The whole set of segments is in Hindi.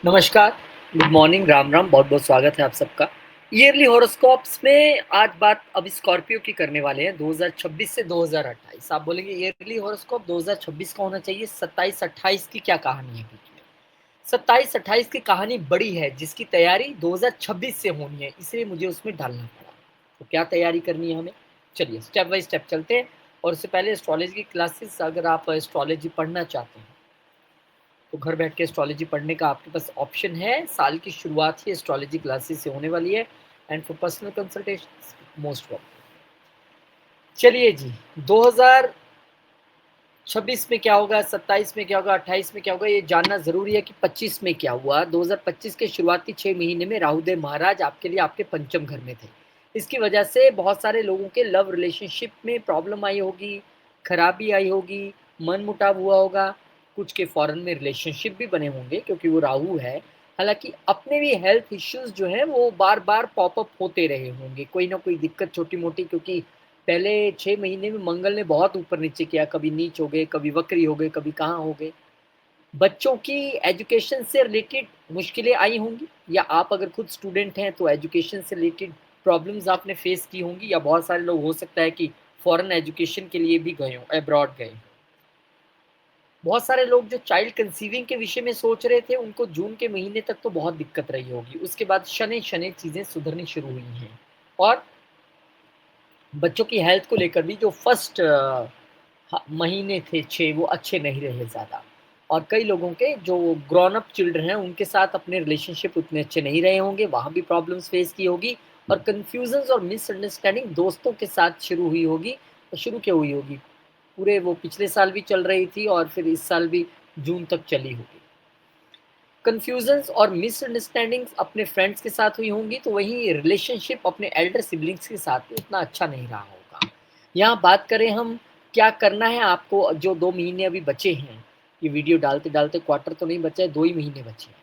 नमस्कार, गुड मॉर्निंग, राम राम, बहुत-बहुत स्वागत है आप सबका। ईयरली हॉरोस्कोप्स में आज बात अब स्कॉर्पियो की करने वाले हैं 2026 से 2028। आप बोलेंगे ईयरली हॉरोस्कोप 2026 का होना चाहिए, 27-28 की क्या कहानी है बीच में? 27-28 की कहानी बड़ी है जिसकी तैयारी 2026 से होनी है, इसलिए मुझे उसमें डालना पड़ा। तो क्या तैयारी करनी है हमें? चलिए स्टेप बाय स्टेप चलते हैं और उससे पहले एस्ट्रोलॉजी की क्लासेस अगर आप एस्ट्रोलॉजी पढ़ना चाहते हैं तो घर बैठ के एस्ट्रोलॉजी पढ़ने का आपके पास ऑप्शन है। साल की शुरुआत ही एस्ट्रोलॉजी क्लासेस से होने वाली है and for personal consultation most welcome. चलिए जी, 2026 में क्या होगा, 27 में क्या होगा, 28 में क्या होगा, ये जानना ज़रूरी है कि 25 में क्या हुआ। 2025 के शुरुआती 6 महीने में राहुदेव महाराज आपके लिए आपके पंचम घर में थे। इसकी वजह से बहुत सारे लोगों के लव रिलेशनशिप में प्रॉब्लम आई होगी, खराबी आई होगी, मनमुटाव हुआ होगा, कुछ के फॉरेन में रिलेशनशिप भी बने होंगे क्योंकि वो राहु है। हालाँकि अपने भी हेल्थ इश्यूज़ जो हैं वो बार-बार पॉप अप होते रहे होंगे, कोई ना कोई दिक्कत छोटी-मोटी, क्योंकि पहले 6 महीने में मंगल ने बहुत ऊपर-नीचे किया, कभी नीच हो गए, कभी वक्री हो गए, कभी कहाँ हो गए। बच्चों की एजुकेशन से रिलेटेड मुश्किलें आई होंगी, या आप अगर खुद स्टूडेंट हैं तो एजुकेशन से रिलेटेड प्रॉब्लम्स आपने फेस की होंगी, या बहुत सारे लोग हो सकता है कि फॉरेन एजुकेशन के लिए भी गए हों, अब्रॉड गए हों। बहुत सारे लोग जो चाइल्ड कंसीविंग के विषय में सोच रहे थे, उनको जून के महीने तक तो बहुत दिक्कत रही होगी। उसके बाद शनैः-शनैः चीज़ें सुधरनी शुरू हुई हैं और बच्चों की हेल्थ को लेकर भी जो फर्स्ट महीने थे 6, वो अच्छे नहीं रहे ज़्यादा। और कई लोगों के जो ग्रोन अप चिल्ड्रन हैं उनके साथ अपने रिलेशनशिप उतने अच्छे नहीं रहे होंगे, वहाँ भी प्रॉब्लम्स फेस की होगी और कन्फ्यूज़न्स और मिसअंडरस्टैंडिंग दोस्तों के साथ शुरू हुई होगी। और शुरू क्यों हुई होगी? पूरे वो पिछले साल भी चल रही थी और फिर इस साल भी जून तक चली होगी। कन्फ्यूजन्स और मिसअंडरस्टैंडिंग्स अपने फ्रेंड्स के साथ हुई होंगी, तो वहीं रिलेशनशिप अपने एल्डर सिबलिंग्स के साथ भी उतना अच्छा नहीं रहा होगा। यहाँ बात करें हम, क्या करना है आपको जो 2 महीने अभी बचे हैं, ये वीडियो डालते-डालते क्वार्टर तो नहीं बचा है, 2 ही महीने बचे हैं।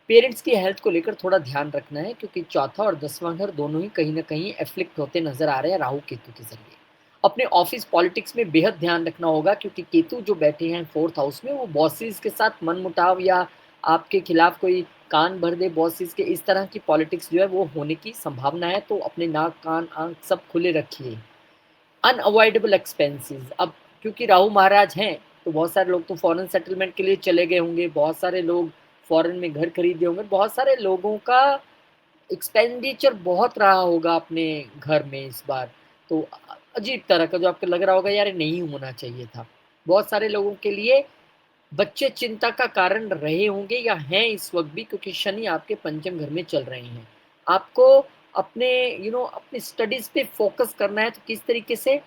पेरेंट्स की हेल्थ को लेकर थोड़ा ध्यान रखना है क्योंकि चौथा और 10वां घर दोनों ही कहीं न कहीं एफ्लिक्ट होते नज़र आ रहे हैं राहु-केतु के ज़रिए। अपने ऑफ़िस पॉलिटिक्स में बेहद ध्यान रखना होगा क्योंकि केतु जो बैठे हैं 4th हाउस में, वो बॉसेस के साथ मनमुटाव या आपके खिलाफ कोई कान भर दे बॉसेस के, इस तरह की पॉलिटिक्स जो है वो होने की संभावना है, तो अपने नाक, कान, आँख सब खुले रखिए। अनअवॉइडेबल एक्सपेंसेस, अब क्योंकि राहु महाराज हैं, तो बहुत सारे लोग तो फॉरेन सेटलमेंट के लिए चले गए होंगे, बहुत सारे लोग फॉरेन में घर खरीदे होंगे, बहुत सारे लोगों का एक्सपेंडिचर बहुत रहा होगा अपने घर में इस बार। तो अजीब तरह का जो आपको लग रहा होगा यार ये नहीं होना चाहिए था। बहुत सारे लोगों के लिए बच्चे चिंता का कारण रहे होंगे या हैं इस वक़्त भी, क्योंकि शनि आपके पंचम घर में चल रहे हैं। आपको अपने अपनी स्टडीज़ पे फ़ोकस करना है, तो किस तरीके से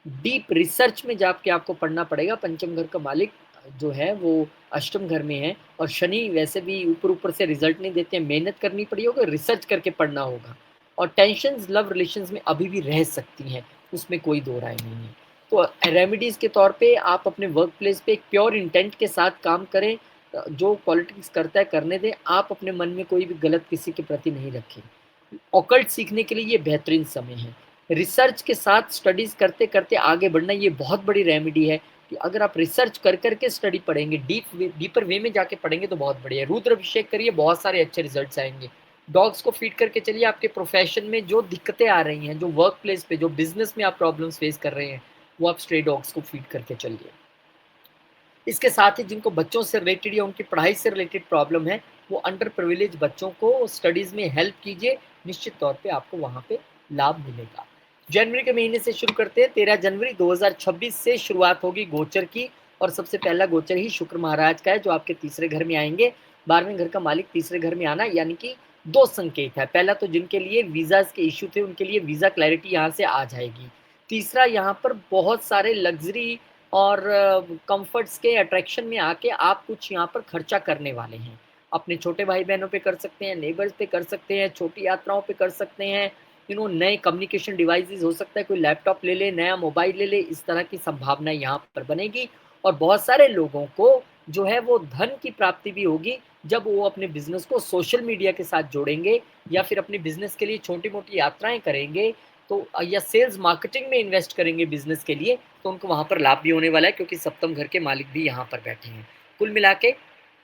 डीप रिसर्च में जाके आपको पढ़ना पड़ेगा। पंचम घर का मालिक जो है वो अष्टम घर में है और शनि वैसे भी ऊपर-ऊपर से रिज़ल्ट नहीं देते हैं, मेहनत करनी पड़ी होगी, रिसर्च करके पढ़ना होगा। और टेंशन्स लव रिलेशंस में अभी भी रह सकती हैं, उसमें कोई दो राय नहीं है। तो रेमेडीज़ के तौर पे आप अपने वर्क प्लेस पे एक प्योर इंटेंट के साथ काम करें। जो पॉलिटिक्स करता है करने दें, आप अपने मन में कोई भी गलत किसी के प्रति नहीं रखें। ऑकल्ट सीखने के लिए ये बेहतरीन समय है। रिसर्च के साथ स्टडीज़ करते-करते आगे बढ़ना, ये बहुत बड़ी रेमेडी है कि अगर आप रिसर्च कर के स्टडी पढ़ेंगे, डीपर वे में जाके पढ़ेंगे तो बहुत बढ़िया है। रुद्र अभिषेक करिए, बहुत सारे अच्छे रिजल्ट्स आएँगे। डॉग्स को फीड करके चलिए, आपके प्रोफ़ेशन में जो दिक्कतें आ रही हैं, जो वर्क प्लेस पे, जो बिज़नेस में आप प्रॉब्लम्स फेस कर रहे हैं, वो आप स्ट्रे डॉग्स को फीड करके चलिए। इसके साथ ही जिनको बच्चों से रिलेटेड या उनकी पढ़ाई से रिलेटेड प्रॉब्लम है, वो अंडर प्रिविलेज बच्चों को स्टडीज़ में हेल्प कीजिए, निश्चित तौर पे आपको वहाँ पे लाभ मिलेगा। जनवरी के महीने से शुरू करते हैं, 13 जनवरी 2026 से शुरुआत होगी गोचर की और सबसे पहला गोचर ही शुक्र महाराज का है जो आपके तीसरे घर में आएँगे। 12वें घर का मालिक तीसरे घर में आना यानी कि 2 संकेत है। पहला तो जिनके लिए वीज़ाज़ के इश्यू थे, उनके लिए वीज़ा क्लैरिटी यहाँ से आ जाएगी। तीसरा, यहाँ पर बहुत सारे लग्ज़री और कम्फ़र्ट्स के अट्रैक्शन में आके आप कुछ यहाँ पर खर्चा करने वाले हैं। अपने छोटे भाई-बहनों पे कर सकते हैं, नेबर्स पे कर सकते हैं, छोटी यात्राओं पे कर सकते हैं, नए कम्युनिकेशन डिवाइसेज़, हो सकता है कोई लैपटॉप ले ले, नया मोबाइल ले ले, इस तरह की संभावना यहाँ पर बनेगी। और बहुत सारे लोगों को जो है वो धन की प्राप्ति भी होगी, जब वो अपने बिज़नेस को सोशल मीडिया के साथ जोड़ेंगे या फिर अपने बिज़नेस के लिए छोटी-मोटी यात्राएँ करेंगे, तो या सेल्स मार्केटिंग में इन्वेस्ट करेंगे बिज़नेस के लिए, तो उनको वहाँ पर लाभ भी होने वाला है क्योंकि सप्तम घर के मालिक भी यहाँ पर बैठे हैं। कुल मिला के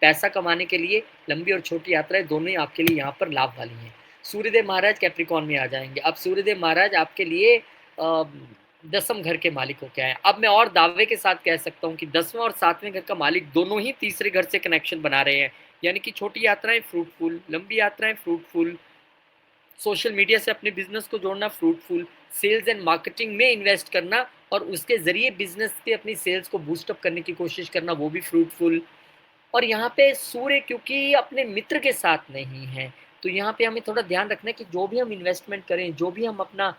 पैसा कमाने के लिए लंबी और छोटी यात्राएँ दोनों ही आपके लिए यहाँ पर लाभ वाली हैं। सूर्यदेव महाराज कैप्रिकॉर्न में आ जाएँगे। अब सूर्यदेव महाराज आपके लिए 10th घर के मालिक होके आए हैं। अब मैं और दावे के साथ कह सकता हूँ कि 10वें और 7वें घर का मालिक दोनों ही तीसरे घर से कनेक्शन बना रहे हैं। यानी कि छोटी यात्राएँ फ्रूटफुल, लंबी यात्राएँ फ्रूटफुल, सोशल मीडिया से अपने बिजनेस को जोड़ना फ्रूटफुल, सेल्स एंड मार्केटिंग में इन्वेस्ट करना और उसके ज़रिए बिजनेस के अपनी सेल्स को बूस्ट अप करने की कोशिश करना वो भी फ्रूटफुल। और यहाँ पे सूर्य क्योंकि अपने मित्र के साथ नहीं है, तो यहाँ पे हमें थोड़ा ध्यान रखना है कि जो भी हम इन्वेस्टमेंट करें, जो भी हम अपना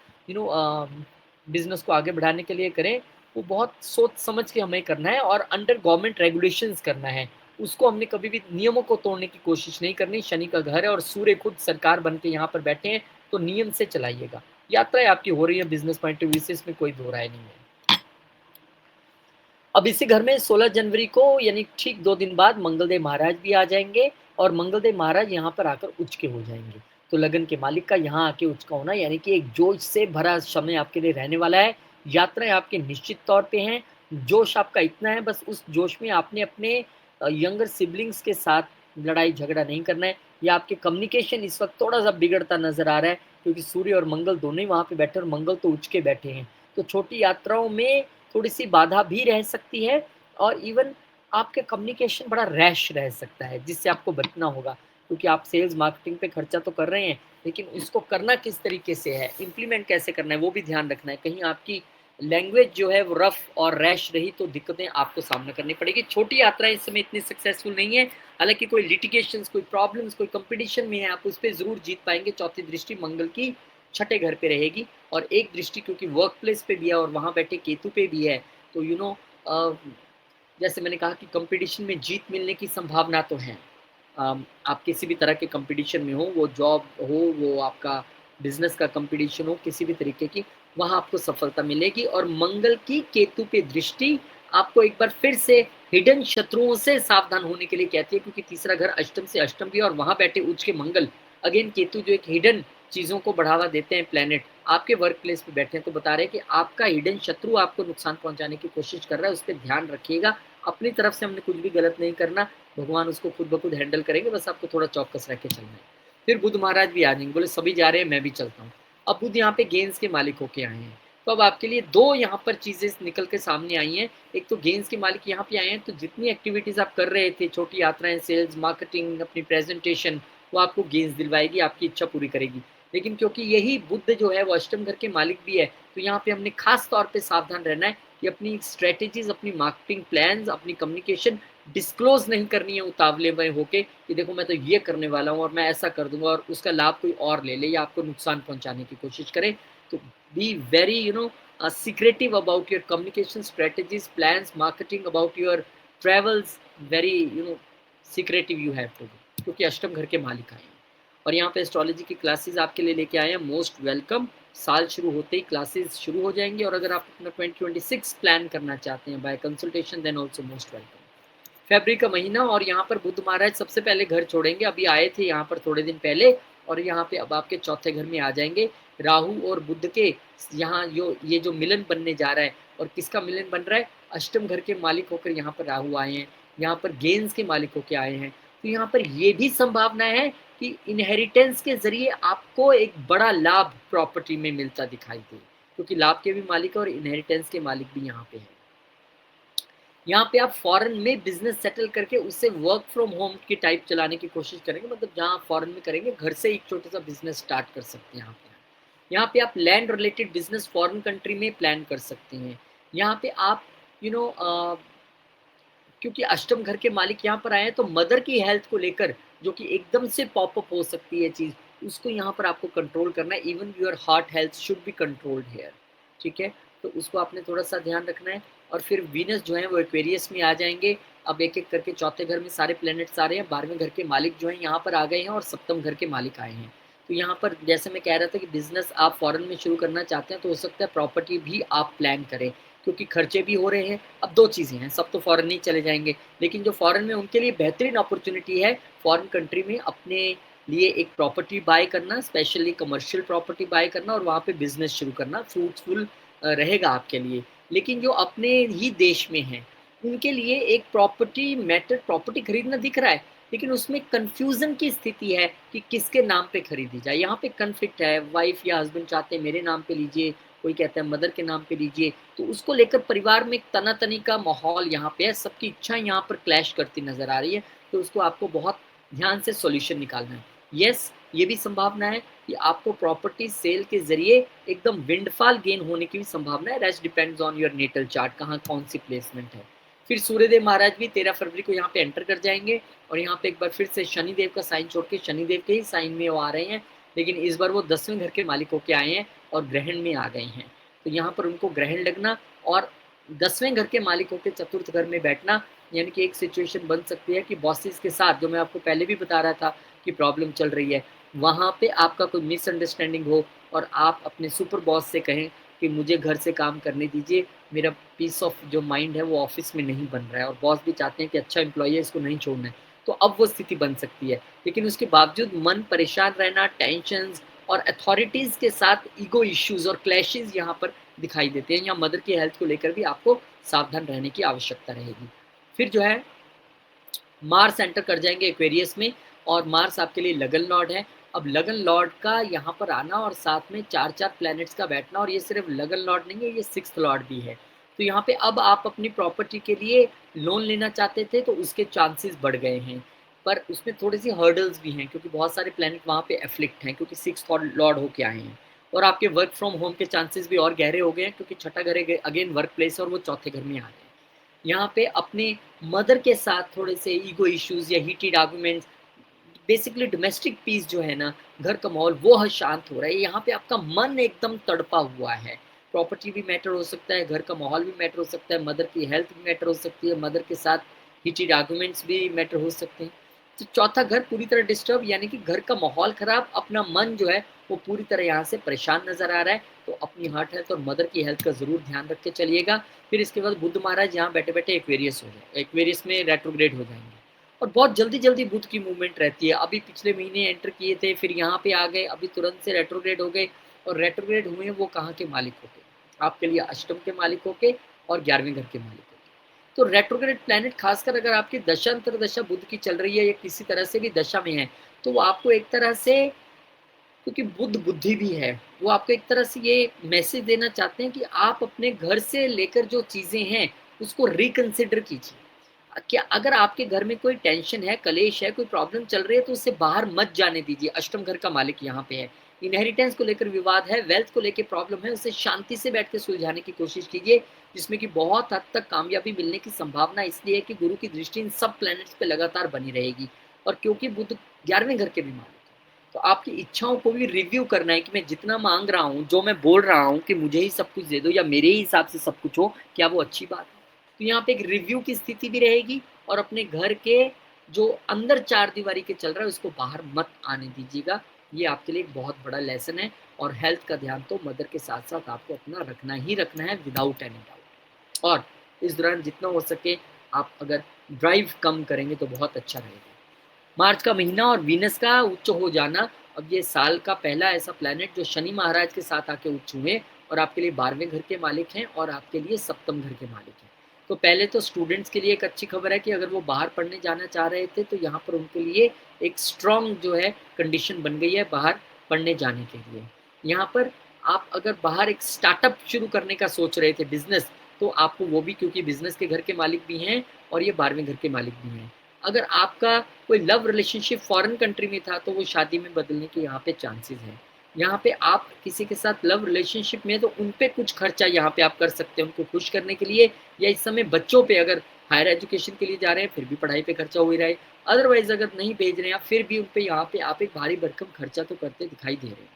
बिज़नेस को आगे बढ़ाने के लिए करें, वो बहुत सोच समझ के हमें करना है और अंडर गवर्नमेंट रेगुलेशंस करना है। उसको हमने कभी भी नियमों को तोड़ने की कोशिश नहीं करनी। शनि का घर है और सूर्य खुद सरकार बन के यहाँ पर बैठे हैं, तो नियम से चलाइएगा। यात्राएँ आपकी हो रही है बिज़नेस पॉइंट ऑफ व्यू से, इसमें कोई दो राय नहीं है। अब इसी घर में 16 जनवरी को यानी ठीक 2 दिन बाद मंगलदेव महाराज भी आ जाएँगे और मंगलदेव महाराज यहाँ पर आकर उच्च के हो जाएँगे। तो लगन के मालिक का यहाँ आके उच्च का होना यानी कि एक जोश से भरा समय आपके लिए रहने वाला है। यात्राएँ आपके निश्चित तौर पे हैं। जोश आपका इतना है बस उस जोश में आपने अपने यंगर सिबलिंग्स के साथ लड़ाई झगड़ा नहीं करना है या आपके कम्युनिकेशन इस वक़्त थोड़ा-सा बिगड़ता नज़र आ रहा है क्योंकि सूर्य और मंगल दोनों ही वहाँ पे बैठे और मंगल तो उच्च के बैठे हैं। तो छोटी यात्राओं में थोड़ी-सी बाधा भी रह सकती है और इवन आपके कम्युनिकेशन बड़ा रैश रह सकता है, जिससे आपको बचना होगा क्योंकि आप सेल्स मार्केटिंग पे खर्चा तो कर रहे हैं, लेकिन इसको करना किस तरीके से है, इम्प्लीमेंट कैसे करना है, वो भी ध्यान रखना है। कहीं आपकी लैंग्वेज जो है वो रफ़ और रैश रही तो दिक्कतें आपको सामना करनी पड़ेगी। छोटी यात्राएँ इस समय इतनी सक्सेसफुल नहीं है, हालाँकि कोई लिटिगेशंस, कोई प्रॉब्लम्स, कोई कॉम्पिटिशन में है, आप उस पे ज़रूर जीत पाएँगे। चौथी दृष्टि मंगल की छठे घर पे रहेगी और एक दृष्टि क्योंकि वर्क प्लेस पे भी है और वहाँ बैठे केतु पे भी है, तो अ, जैसे मैंने कहा कि कंपटीशन में जीत मिलने की संभावना तो है। आप किसी भी तरह के कंपटीशन में हो, वो जॉब हो, वो आपका बिज़नेस का कंपटीशन हो, किसी भी तरीके की, वहाँ आपको सफलता मिलेगी और मंगल की केतु पे दृष्टि आपको एक बार फिर से हिडन शत्रुओं से सावधान होने के लिए कहती है क्योंकि तीसरा घर अष्टम से अष्टम भी है और वहाँ बैठे उच्च के मंगल, अगेन केतु जो एक हिडन चीज़ों को बढ़ावा देते हैं प्लैनेट, आपके वर्क प्लेस पे बैठे हैं, तो बता रहे हैं कि आपका हिडन शत्रु आपको नुकसान पहुँचाने की कोशिश कर रहा है, उस पे ध्यान रखिएगा। अपनी तरफ से हमने कुछ भी गलत नहीं करना, भगवान उसको खुद ब खुद हैंडल करेंगे, बस आपको थोड़ा चौकस रह के चलना है। फिर बुध महाराज भी आ जाएँगे, बोले सभी जा रहे हैं, मैं भी चलता हूँ। अब बुध यहाँ पे गेंस के मालिक होके आए हैं, तो अब आपके लिए 2 यहाँ पर चीज़ें निकल के सामने आई हैं। एक तो गेंस के मालिक यहाँ पे आए हैं, तो जितनी एक्टिविटीज़ आप कर रहे थे, छोटी यात्राएँ, सेल्स, मार्केटिंग, अपनी प्रेज़ेंटेशन, वो आपको गेंस दिलवाएगी, आपकी इच्छा पूरी करेगी। लेकिन क्योंकि यही बुध जो है वो अष्टम घर के मालिक भी है, तो यहाँ पे हमने खास तौर पे सावधान रहना है कि अपनी स्ट्रैटेजीज़, अपनी मार्केटिंग प्लान्स, अपनी कम्युनिकेशन डिस्क्लोज़ नहीं करनी है उतावले में होके कि देखो मैं तो ये करने वाला हूँ और मैं ऐसा कर दूँगा और उसका लाभ कोई और ले ले या आपको नुकसान पहुँचाने की कोशिश करे। तो be very secretive about your communication strategies, plans, marketing, about your travels, very secretive you have to be क्योंकि अष्टम घर के मालिक आए हैं। और यहाँ पे एस्ट्रोलॉजी की क्लासेस आपके लिए लेके आए हैं, मोस्ट वेलकम। साल शुरू होते ही क्लासेस शुरू हो जाएंगी और अगर आप अपना 2026 प्लान करना चाहते हैं by consultation then also most welcome. फरवरी का महीना और यहाँ पर बुध महाराज सबसे पहले घर छोड़ेंगे, अभी आए थे यहाँ पर थोड़े दिन पहले और यहाँ पे अब आपके चौथे घर में आ जाएंगे। राहु और बुध के यहाँ ये जो मिलन बनने जा रहा है और किसका मिलन बन रहा है, अष्टम घर के मालिक होकर यहाँ पर राहु आए हैं, यहाँ पर गेंस के मालिक होकर आए हैं। तो यहाँ पर ये भी संभावना है कि इनहेरिटेंस के जरिए आपको एक बड़ा लाभ प्रॉपर्टी में मिलता दिखाई दे, क्योंकि लाभ के भी मालिक और इनहेरिटेंस के मालिक भी यहाँ पे हैं। यहाँ पे आप फॉरेन में बिजनेस सेटल करके उससे वर्क फ्रॉम होम की टाइप चलाने की कोशिश करेंगे, मतलब जहाँ फॉरेन में करेंगे घर से एक छोटा सा बिजनेस स्टार्ट कर सकते हैं। यहाँ पे आप land related business foreign country में प्लान कर सकते हैं। यहाँ पे आप यू you नो know, क्योंकि अष्टम घर के मालिक यहाँ पर आए हैं तो मदर की हेल्थ को लेकर जो कि एकदम से पॉपअप हो सकती है चीज़, उसको यहाँ पर आपको कंट्रोल करना है। Even your heart health should be controlled here, ठीक है, तो उसको आपने थोड़ा सा ध्यान रखना है। और फिर वीनस जो है वो एक्वेरियस में आ जाएंगे। अब एक एक करके चौथे घर में सारे प्लैनेट्स आ रहे हैं, 12वें घर के मालिक जो हैं यहाँ पर आ गए हैं और सप्तम घर के मालिक आए हैं। तो यहाँ पर जैसे मैं कह रहा था कि बिजनेस आप फॉरेन में शुरू करना चाहते हैं तो हो सकता है प्रॉपर्टी भी आप प्लान करें, क्योंकि खर्चे भी हो रहे हैं। अब 2 चीज़ें हैं, सब तो फॉरेन नहीं चले जाएंगे, लेकिन जो फॉरेन में उनके लिए बेहतरीन अपॉर्चुनिटी है फॉरेन कंट्री में अपने लिए एक प्रॉपर्टी बाय करना, स्पेशली कमर्शियल प्रॉपर्टी बाय करना और वहाँ पे बिजनेस शुरू करना फ्रूटफुल रहेगा आपके लिए। लेकिन जो अपने ही देश में हैं उनके लिए एक प्रॉपर्टी खरीदना दिख रहा है, लेकिन उसमें कंफ्यूजन की स्थिति है कि किसके नाम पे खरीदी जाए। यहाँ पे कन्फ्लिक्ट है, वाइफ या हस्बैंड चाहते हैं मेरे नाम पे लीजिए, कोई कहता है मदर के नाम पे लीजिए, तो उसको लेकर परिवार में एक तनातनी का माहौल यहाँ पे है, सबकी इच्छाएं यहाँ पर क्लैश करती नजर आ रही है। तो उसको आपको बहुत ध्यान से सॉल्यूशन निकालना है। यस, ये भी संभावना है कि आपको प्रॉपर्टी सेल के जरिए एकदम विंडफॉल गेन होने की भी संभावना है। Rest depends on your natal chart, कहाँ कौन सी प्लेसमेंट है। फिर सूर्यदेव महाराज भी 13 फरवरी को यहाँ पे एंटर कर जाएंगे, और यहाँ पे एक बार फिर से शनिदेव का साइन छोड़ के शनिदेव के ही साइन में वो आ रहे हैं, लेकिन इस बार वो 10वें घर के मालिक होके आए हैं और ग्रहण में आ गए हैं। तो यहाँ पर उनको ग्रहण लगना और 10वें घर के मालिक होकर चतुर्थ घर में बैठना, यानी कि एक सिचुएशन बन सकती है कि बॉसेस के साथ, जो मैं आपको पहले भी बता रहा था कि प्रॉब्लम चल रही है, वहाँ पे आपका कोई मिसअंडरस्टैंडिंग हो और आप अपने सुपर बॉस से कहें कि मुझे घर से काम करने दीजिए, मेरा पीस ऑफ जो माइंड है वो ऑफिस में नहीं बन रहा है, और बॉस भी चाहते हैं कि अच्छा एम्प्लॉय है, इसको नहीं छोड़ना है। तो अब वो स्थिति बन सकती है, लेकिन उसके बावजूद मन परेशान रहना, टेंशन और अथॉरिटीज़ के साथ ईगो इश्यूज और क्लैशेज यहाँ पर दिखाई देते हैं, या मदर की हेल्थ को लेकर भी आपको सावधान रहने की आवश्यकता रहेगी। फिर जो है मार्स एंटर कर जाएंगे एक्वेरियस में, और मार्स आपके लिए लगन लॉर्ड है। अब लगन लॉर्ड का यहाँ पर आना और साथ में 4-4 प्लैनेट्स का बैठना, और ये सिर्फ लगन लॉर्ड नहीं है, ये 6th लॉर्ड भी है। तो यहाँ पे अब आप अपनी प्रॉपर्टी के लिए लोन लेना चाहते थे तो उसके चांसेस बढ़ गए हैं, पर उसमें थोड़ी सी हर्डल्स भी हैं, क्योंकि बहुत सारे प्लैनेट वहाँ पे एफ्लिक्ट हैं, क्योंकि 6th लॉर्ड होके आए हैं। और आपके वर्क फ्रॉम होम के चांसेस भी और गहरे हो गए हैं, क्योंकि छठा घर अगेन वर्क प्लेस, और वो चौथे घर में आ रहे हैं। यहाँ पे अपने मदर के साथ थोड़े से ईगो इश्यूज या heated arguments, basically domestic peace जो है ना, घर का माहौल वो शांत हो रहा है। यहाँ पे आपका मन एकदम तड़पा हुआ है। प्रॉपर्टी भी मैटर हो सकता है, घर का माहौल भी मैटर हो सकता है, मदर की हेल्थ भी मैटर हो सकती है, मदर के साथ हीटेड आर्गुमेंट्स भी मैटर हो सकते हैं। तो चौथा घर पूरी तरह डिस्टर्ब, यानी कि घर का माहौल खराब, अपना मन जो है वो पूरी तरह यहाँ से परेशान नजर आ रहा है। तो अपनी हार्ट हेल्थ और मदर की हेल्थ का जरूर ध्यान रख के चलिएगा। फिर इसके बाद बुध महाराज यहाँ बैठे बैठे एक्वेरियस हो जाए, एक्वेरियस में रेट्रोग्रेड हो जाएंगे, और बहुत जल्दी जल्दी बुध की मूवमेंट रहती है। अभी पिछले महीने एंटर किए थे, फिर यहाँ पे आ गए, अभी तुरंत से रेट्रोग्रेड हो गए, और रेट्रोग्रेड हुए वो कहाँ के मालिक होके, आपके लिए अष्टम के मालिक होके और 11वें घर के मालिक होके। तो रेट्रोग्रेड प्लैनेट खासकर अगर आपकी दशा अंतरदशा बुध की चल रही है या किसी तरह से भी दशा में है, तो वो आपको एक तरह से, क्योंकि बुद्ध बुद्धि भी है, वो आपको एक तरह से ये मैसेज देना चाहते हैं कि आप अपने घर से लेकर जो चीज़ें हैं उसको रिकंसिडर कीजिए। क्या अगर आपके घर में कोई टेंशन है, कलेश है, कोई प्रॉब्लम चल रही है, तो उससे बाहर मत जाने दीजिए। अष्टम घर का मालिक यहाँ पे है, इनहेरिटेंस को लेकर विवाद है, वेल्थ को लेकर प्रॉब्लम है, उसे शांति से बैठ के सुलझाने की कोशिश कीजिए, जिसमें कि बहुत हद तक कामयाबी मिलने की संभावना इसलिए है कि गुरु की दृष्टि इन सब प्लैनेट्स पे लगातार बनी रहेगी, और क्योंकि बुध 11वें घर के भी मालिक है, तो आपकी इच्छाओं को भी रिव्यू करना है कि मैं जितना मांग रहा हूँ, जो मैं बोल रहा हूँ कि मुझे ही सब कुछ दे दो या मेरे ही हिसाब से सब कुछ हो, क्या वो अच्छी बात है। तो यहाँ पे एक रिव्यू की स्थिति भी रहेगी, और अपने घर के जो अंदर चार दीवारी के चल रहा है उसको बाहर मत आने दीजिएगा। ये आपके लिए एक बहुत बड़ा लेसन है, और हेल्थ का ध्यान तो मदर के साथ साथ आपको अपना रखना ही रखना है, विदाउट एनी डाउट। और इस दौरान जितना हो सके आप अगर ड्राइव कम करेंगे तो बहुत अच्छा रहेगा। मार्च का महीना और वीनस का उच्च हो जाना, अब ये साल का पहला ऐसा प्लैनेट जो शनि महाराज के साथ आके उच्च हुए, और आपके लिए 12वें घर के मालिक हैं और आपके लिए सप्तम घर के मालिक हैं। तो पहले तो स्टूडेंट्स के लिए एक अच्छी खबर है कि अगर वो बाहर पढ़ने जाना चाह रहे थे तो यहाँ पर उनके लिए एक स्ट्रॉन्ग जो है कंडीशन बन गई है बाहर पढ़ने जाने के लिए। यहाँ पर आप अगर बाहर एक स्टार्टअप शुरू करने का सोच रहे थे, बिजनेस, तो आपको वो भी, क्योंकि बिजनेस के घर के मालिक भी हैं और ये 12वें घर के मालिक भी हैं। अगर आपका कोई लव रिलेशनशिप फॉरेन कंट्री में था तो वो शादी में बदलने के यहाँ पे चांसेस हैं। यहाँ पे आप किसी के साथ लव रिलेशनशिप में, तो उन पे कुछ खर्चा यहाँ पे आप कर सकते हैं उनको खुश करने के लिए, या इस समय बच्चों पे अगर हायर एजुकेशन के लिए जा रहे हैं फिर भी पढ़ाई पे खर्चा हो ही रहा है। अदरवाइज अगर नहीं भेज रहे हैं फिर भी उन पे यहाँ पे आप एक भारी भरकम खर्चा तो करते दिखाई दे रहे हैं।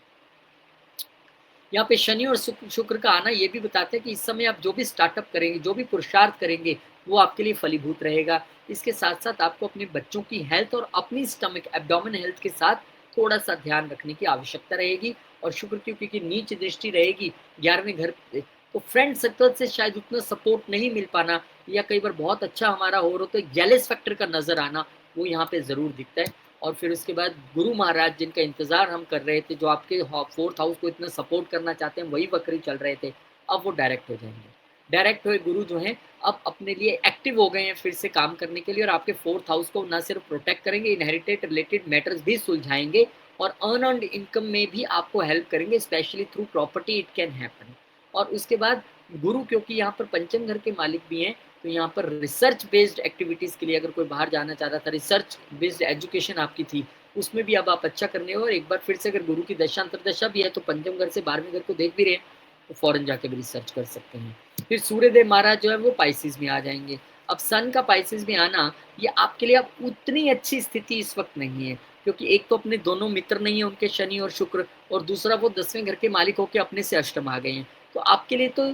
यहाँ पे शनि और शुक्र का आना ये भी बताते हैं कि इस समय आप जो भी स्टार्टअप करेंगे, जो भी पुरुषार्थ करेंगे, वो आपके लिए फलीभूत रहेगा। इसके साथ साथ आपको अपने बच्चों की हेल्थ और अपनी स्टमक एब्डोमेन हेल्थ के साथ थोड़ा सा ध्यान रखने की आवश्यकता रहेगी। और शुक्र की क्योंकि नीच दृष्टि रहेगी 11वें घर पे, तो फ्रेंड सर्कल से शायद उतना सपोर्ट नहीं मिल पाना, या कई बार बहुत अच्छा हमारा हो रहा तो जेलस फैक्टर का नजर आना, वो यहाँ पे जरूर दिखता है। और फिर उसके बाद गुरु महाराज जिनका इंतजार हम कर रहे थे, जो आपके 4th हाउस को इतना सपोर्ट करना चाहते हैं, वही वक्री चल रहे थे, अब वो डायरेक्ट हो जाएंगे। डायरेक्ट हुए गुरु जो हैं अब अपने लिए एक्टिव हो गए हैं फिर से काम करने के लिए, और आपके 4th हाउस को ना सिर्फ प्रोटेक्ट करेंगे, इनहेरिटेड रिलेटेड मैटर्स भी सुलझाएंगे और अर्न इनकम में भी आपको हेल्प करेंगे, specially through property it can happen. और उसके बाद गुरु क्योंकि यहाँ पर पंचम घर के मालिक भी हैं, तो यहाँ पर रिसर्च बेस्ड एक्टिविटीज़ के लिए अगर कोई बाहर जाना चाहता था, रिसर्च बेस्ड एजुकेशन आपकी थी, उसमें भी अब आप अच्छा करने हो। और एक बार फिर से अगर गुरु की दशा अंतरदशा भी है तो पंचम घर से 12वें घर को देख भी रहे हैं, तो फॉरेन जाके भी रिसर्च कर सकते हैं। फिर सूर्यदेव महाराज जो है वो पाइसिस में आ जाएंगे। अब सन का पाइसिस में आना ये आपके लिए अब उतनी अच्छी स्थिति इस वक्त नहीं है, क्योंकि एक तो अपने दोनों मित्र नहीं है उनके शनि और शुक्र, और दूसरा वो 10वें घर के मालिक होकर अपने से अष्टम आ गए हैं। तो आपके लिए तो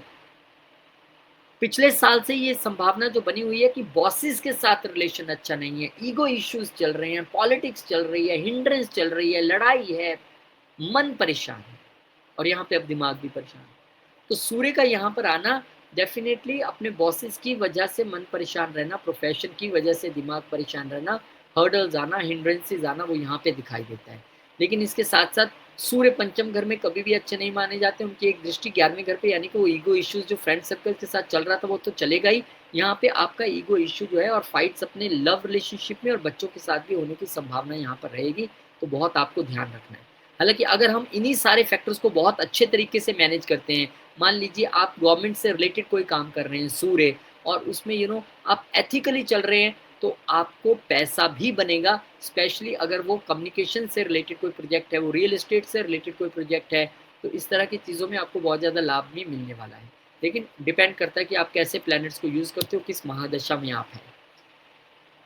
पिछले साल से ये संभावना जो बनी हुई है कि बॉसेस के साथ रिलेशन अच्छा नहीं है, ईगो इश्यूज चल रहे हैं, पॉलिटिक्स चल रही है, हिंड्रेंस चल रही है, लड़ाई है, मन परेशान है, और यहाँ पे अब दिमाग भी परेशान है। तो सूर्य का यहाँ पर आना डेफिनेटली अपने बॉसेस की वजह से मन परेशान रहना, प्रोफेशन की वजह से दिमाग परेशान रहना, हर्डल्स आना, हिंड्रेंसेस आना, वो यहाँ पे दिखाई देता है। लेकिन इसके साथ साथ सूर्य पंचम घर में कभी भी अच्छे नहीं माने जाते, उनकी एक दृष्टि 11वें घर पे, यानी कि वो ईगो इश्यूज जो फ्रेंड सर्कल के साथ चल रहा था वो तो चलेगा ही, यहाँ पे आपका ईगो इश्यू जो है और फाइट्स अपने लव रिलेशनशिप में और बच्चों के साथ भी होने की संभावना यहाँ पर रहेगी, तो बहुत आपको ध्यान रखना है। हालांकि अगर हम इन्हीं सारे फैक्टर्स को बहुत अच्छे तरीके से मैनेज करते हैं, मान लीजिए आप गवर्नमेंट से रिलेटेड कोई काम कर रहे हैं सूर्य, और उसमें आप एथिकली चल रहे हैं, तो आपको पैसा भी बनेगा, स्पेशली अगर वो कम्युनिकेशन से रिलेटेड कोई प्रोजेक्ट है, वो रियल एस्टेट से रिलेटेड कोई प्रोजेक्ट है, तो इस तरह की चीज़ों में आपको बहुत ज़्यादा लाभ भी मिलने वाला है। लेकिन डिपेंड करता है कि आप कैसे प्लैनेट्स को यूज़ करते हो, किस महादशा में आप हैं।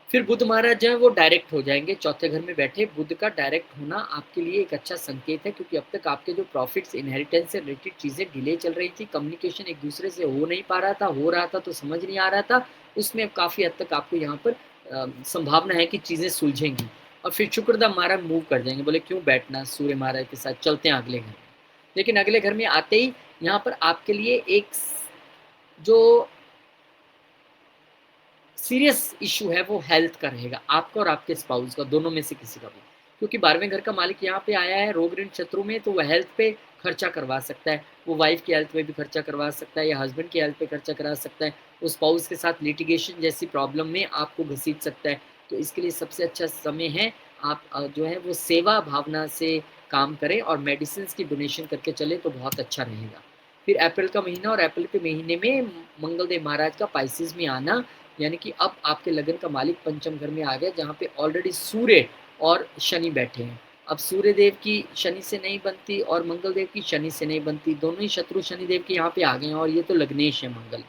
फिर बुध महाराज जो है वो डायरेक्ट हो जाएंगे, चौथे घर में बैठे बुध का डायरेक्ट होना आपके लिए एक अच्छा संकेत है, क्योंकि अब तक आपके जो प्रॉफिट्स इनहेरिटेंस से रिलेटेड चीज़ें डिले चल रही थी, कम्युनिकेशन एक दूसरे से हो नहीं पा रहा था, हो रहा था तो समझ नहीं आ रहा था, उसमें अब काफ़ी हद तक आपको यहाँ पर संभावना है कि चीज़ें सुलझेंगी। और फिर शुक्रदा महाराज मूव कर जाएंगे, बोले क्यों बैठना सूर्य महाराज के साथ, चलते हैं अगले घर में। लेकिन अगले घर में आते ही यहाँ पर आपके लिए एक जो सीरियस इशू है वो हेल्थ का रहेगा, आपका और आपके स्पाउस का, दोनों में से किसी का भी, क्योंकि 12वें घर का मालिक यहाँ पे आया है रोग ऋण शत्रु में, तो वह हेल्थ पे खर्चा करवा सकता है, वो वाइफ की हेल्थ पे भी खर्चा करवा सकता है, या हस्बैंड की हेल्थ पे खर्चा करा सकता है, वो स्पाउस के साथ लिटिगेशन जैसी प्रॉब्लम में आपको घसीट सकता है। तो इसके लिए सबसे अच्छा समय है आप जो है वो सेवा भावना से काम करें और मेडिसिन की डोनेशन करके चले तो बहुत अच्छा रहेगा। फिर अप्रैल का महीना, और अप्रैल के महीने में मंगलदेव महाराज का पाइसिस में आना, यानी कि अब आपके लगन का मालिक पंचम घर में आ गया, जहाँ पे ऑलरेडी सूर्य और शनि बैठे हैं। अब सूर्य देव की शनि से नहीं बनती और मंगल देव की शनि से नहीं बनती, दोनों ही शत्रु शनि देव के यहाँ पे आ गए हैं, और ये तो लग्नेश है मंगल।